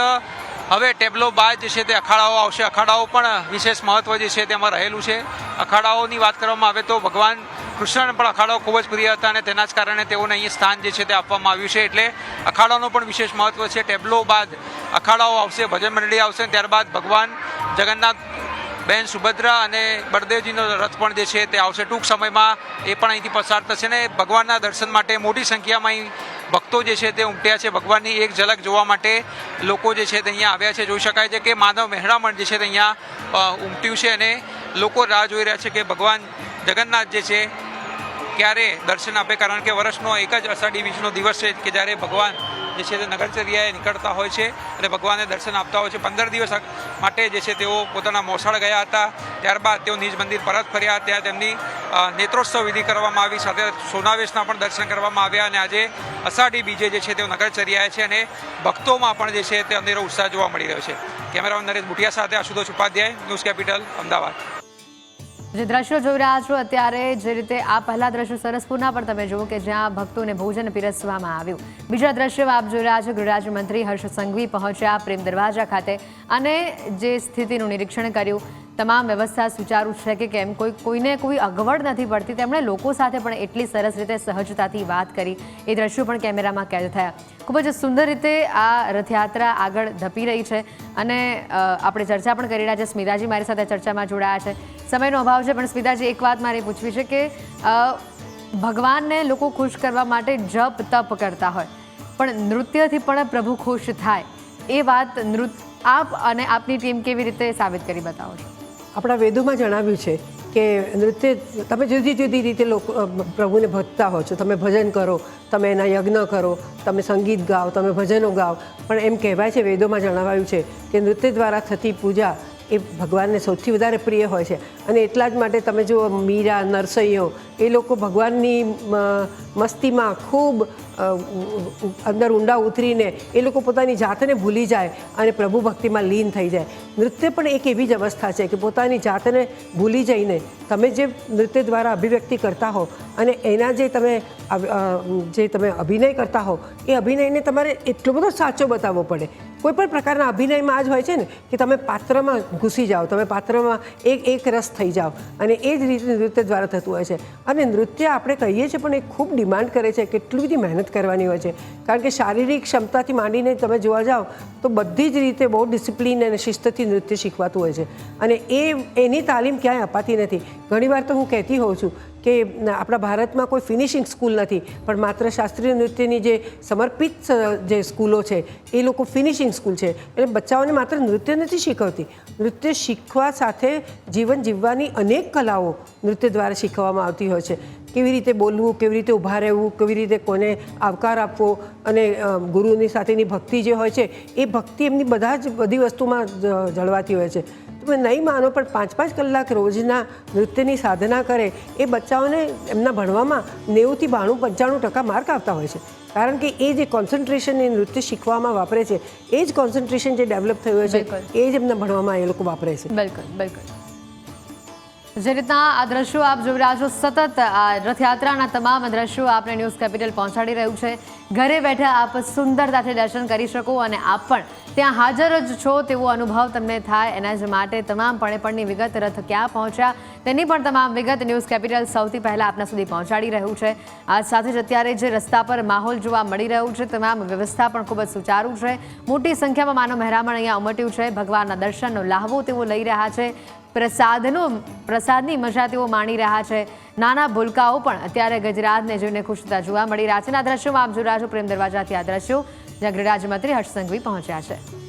હવે ટેબ્લો બાદ જે છે તે અખાડાઓ આવશે. અખાડાઓ પણ વિશેષ મહત્વ જે છે તેમાં રહેલું છે. અખાડાઓની વાત કરવામાં આવે તો ભગવાન કૃષ્ણને પણ અખાડાઓ ખૂબ જ પ્રિય હતા અને તેના જ કારણે તેઓને અહીં સ્થાન જે છે તે આપવામાં આવ્યું છે. એટલે અખાડાનો પણ વિશેષ મહત્વ છે. ટેબ્લો બાદ અખાડાઓ આવશે, ભજન મંડળી આવશે, ત્યારબાદ ભગવાન જગન્નાથ, બેન સુભદ્રા અને બળદેવજીનો રથ પણ જે છે તે આવશે. ટૂંક સમયમાં એ પણ અહીંથી પસાર થશે ને ભગવાનના દર્શન માટે મોટી સંખ્યામાં અહીં ભક્તો જે છે તે ઉમટ્યા છે. ભગવાનની એક ઝલક જોવા માટે લોકો જે છે તે અહીંયા આવ્યા છે. જોઈ શકાય છે કે માનવ મહેરામણ જે છે તે અહીંયા ઉમટ્યું છે અને લોકો રાહ જોઈ રહ્યા છે કે ભગવાન જગન્નાથ જે છે ક્યારે દર્શન આપે, કારણ કે વર્ષનો એક જ અષાઢી બીજનો દિવસ છે કે જ્યારે ભગવાન જે છે તે નગરચર્યાએ નીકળતા હોય છે અને ભગવાનને દર્શન આપતા હોય છે. 15 દિવસ માટે જે છે તેઓ પોતાના મોસાળ ગયા હતા. ત્યારબાદ તેઓ નિજ મંદિર પરત ફર્યા. ત્યાં તેમની નેત્રોત્સવ વિધિ કરવામાં આવી, સાથે સોનાવેશના પણ દર્શન કરવામાં આવ્યા અને આજે અષાઢી બીજે જે છે તેઓ નગરચર્યાએ છે અને ભક્તોમાં પણ જે છે તે અનેરો ઉત્સાહ જોવા મળી રહ્યો છે. કેમેરામેન નરેશ બુટિયા સાથે આશુતોષ ઉપાધ્યાય, ન્યૂઝ કેપિટલ, અમદાવાદ. જે દ્રશ્યો જોઈ રહ્યા છો અત્યારે, જે રીતે આ પહેલા દ્રશ્યો સરસપુરના પણ તમે જુઓ કે જ્યાં ભક્તોને ભોજન પીરસવામાં આવ્યું. બીજા દ્રશ્યો આપ જોઈ રહ્યા છો, ગૃહરાજ્યમંત્રી હર્ષ સંઘવી પહોંચ્યા પ્રેમ દરવાજા ખાતે અને જે સ્થિતિનું નિરીક્ષણ કર્યું. તમામ વ્યવસ્થા સુચારુ છે કે કેમ, કોઈને કોઈ અગવડ નથી પડતી. તેમણે લોકો સાથે પણ એટલી સરસ રીતે સહજતાથી વાત કરી. એ દ્રશ્યો પણ કેમેરામાં કેદ થયા. ખૂબ જ સુંદર રીતે આ રથયાત્રા આગળ ધપી રહી છે અને આપણે ચર્ચા પણ કરી રહ્યા છે. સ્મિતાજી મારી સાથે ચર્ચામાં જોડાયા છે. સમયનો અભાવ છે પણ સ્મિતાજી, એક વાત મારે પૂછવી છે કે ભગવાનને લોકો ખુશ કરવા માટે જપ તપ કરતા હોય પણ નૃત્યથી પણ પ્રભુ ખુશ થાય, એ વાત આપ અને આપની ટીમ કેવી રીતે સાબિત કરી બતાવો છો? આપણા વેદોમાં જણાવ્યું છે કે નૃત્ય તમે જુદી જુદી રીતે લોકો પ્રભુને ભજતા હો છો. તમે ભજન કરો, તમે એના યજ્ઞ કરો, તમે સંગીત ગાઓ, તમે ભજનો ગાઓ, પણ એમ કહેવાય છે, વેદોમાં જણાવાયું છે કે નૃત્ય દ્વારા થતી પૂજા એ ભગવાનને સૌથી વધારે પ્રિય હોય છે. અને એટલા જ માટે તમે જુઓ મીરા, નરસૈયો, એ લોકો ભગવાનની મસ્તીમાં ખૂબ અંદર ઊંડા ઉતરીને એ લોકો પોતાની જાતને ભૂલી જાય અને પ્રભુ ભક્તિમાં લીન થઈ જાય. નૃત્ય પણ એક એવી જ અવસ્થા છે કે પોતાની જાતને ભૂલી જઈને તમે જે નૃત્ય દ્વારા અભિવ્યક્તિ કરતા હો અને એના જે તમે અભિનય કરતા હો એ અભિનયને તમારે એટલો બધો સાચો બતાવવો પડે. કોઈ પણ પ્રકારના અભિનયમાં આ જ હોય છે ને કે તમે પાત્રમાં ઘૂસી જાઓ, તમે પાત્રમાં એક રસ થઈ જાઓ અને એ જ રીતે નૃત્ય દ્વારા થતું હોય છે. અને નૃત્ય આપણે કહીએ છીએ પણ એ ખૂબ ડિમાન્ડ કરે છે, કેટલી બધી મહેનત કરવાની હોય છે. કારણ કે શારીરિક ક્ષમતાથી માંડીને તમે જોવા જાઓ તો બધી જ રીતે બહુ ડિસિપ્લિન અને શિસ્તથી નૃત્ય શીખવાતું હોય છે અને એની તાલીમ ક્યાંય અપાતી નથી. ઘણીવાર તો હું કહેતી હોઉં છું કે આપણા ભારતમાં કોઈ ફિનિશિંગ સ્કૂલ નથી, પણ માત્ર શાસ્ત્રીય નૃત્યની જે સમર્પિત જે સ્કૂલો છે એ લોકો ફિનિશિંગ સ્કૂલ છે. એટલે બચ્ચાઓને માત્ર નૃત્ય નથી શીખવતી, નૃત્ય શીખવા સાથે જીવન જીવવાની અનેક કલાઓ નૃત્ય દ્વારા શીખવવામાં આવતી હોય છે. કેવી રીતે બોલવું, કેવી રીતે ઊભા રહેવું, કેવી રીતે કોને આવકાર આપવો અને ગુરુની સાથેની ભક્તિ જે હોય છે એ ભક્તિ એમની બધી વસ્તુમાં જળવાતી હોય છે. તમે નહીં માનો પણ 5-5 કલાક રોજના નૃત્યની સાધના કરે એ બચ્ચાઓને એમના ભણવામાં 90-92-95% માર્ક આવતા હોય છે. કારણ કે એ જે કોન્સન્ટ્રેશન એ નૃત્ય શીખવામાં વાપરે છે એ જ કોન્સન્ટ્રેશન જે ડેવલપ થયું હોય છે એ જ એમના ભણવામાં એ લોકો વાપરે છે. બિલકુલ બિલકુલ. જે રીતના આ દ્રશ્યો આપ જોઈ રહ્યા છો, સતત આ રથયાત્રાના તમામ દ્રશ્યો આપને ન્યૂઝ કેપિટલ પહોંચાડી રહ્યું છે. ઘરે બેઠા આપ સુંદરતાથી દર્શન કરી શકો અને આપ પણ ત્યાં હાજર જ છો તેવો અનુભવ તમને થાય. એના જ માટે તમામ પળની વિગત, રથ ક્યાં પહોંચ્યા તેની પણ તમામ વિગત ન્યૂઝ કેપિટલ સૌથી પહેલાં આપના સુધી પહોંચાડી રહ્યું છે. આ સાથે જ અત્યારે જે રસ્તા પર માહોલ જોવા મળી રહ્યું છે, તમામ વ્યવસ્થા પણ ખૂબ જ સુચારુ છે. મોટી સંખ્યામાં માનવ મહેરામણ અહીંયા ઉમટ્યું છે. ભગવાનના દર્શનનો લાહવો તેઓ લઈ રહ્યા છે. પ્રસાદની મજા તેઓ માણી રહ્યા છે. નાના ભૂલકાઓ પણ અત્યારે ગજરાજને જોઈને ખુશ થતા જોવા મળી રહ્યા છે. આ દ્રશ્યોમાં આપ જોઈ રહ્યા છો પ્રેમ દરવાજાથી આ દ્રશ્યો જ્યાં ગૃહ રાજ્યમંત્રી હર્ષ સંઘવી પહોંચ્યા છે.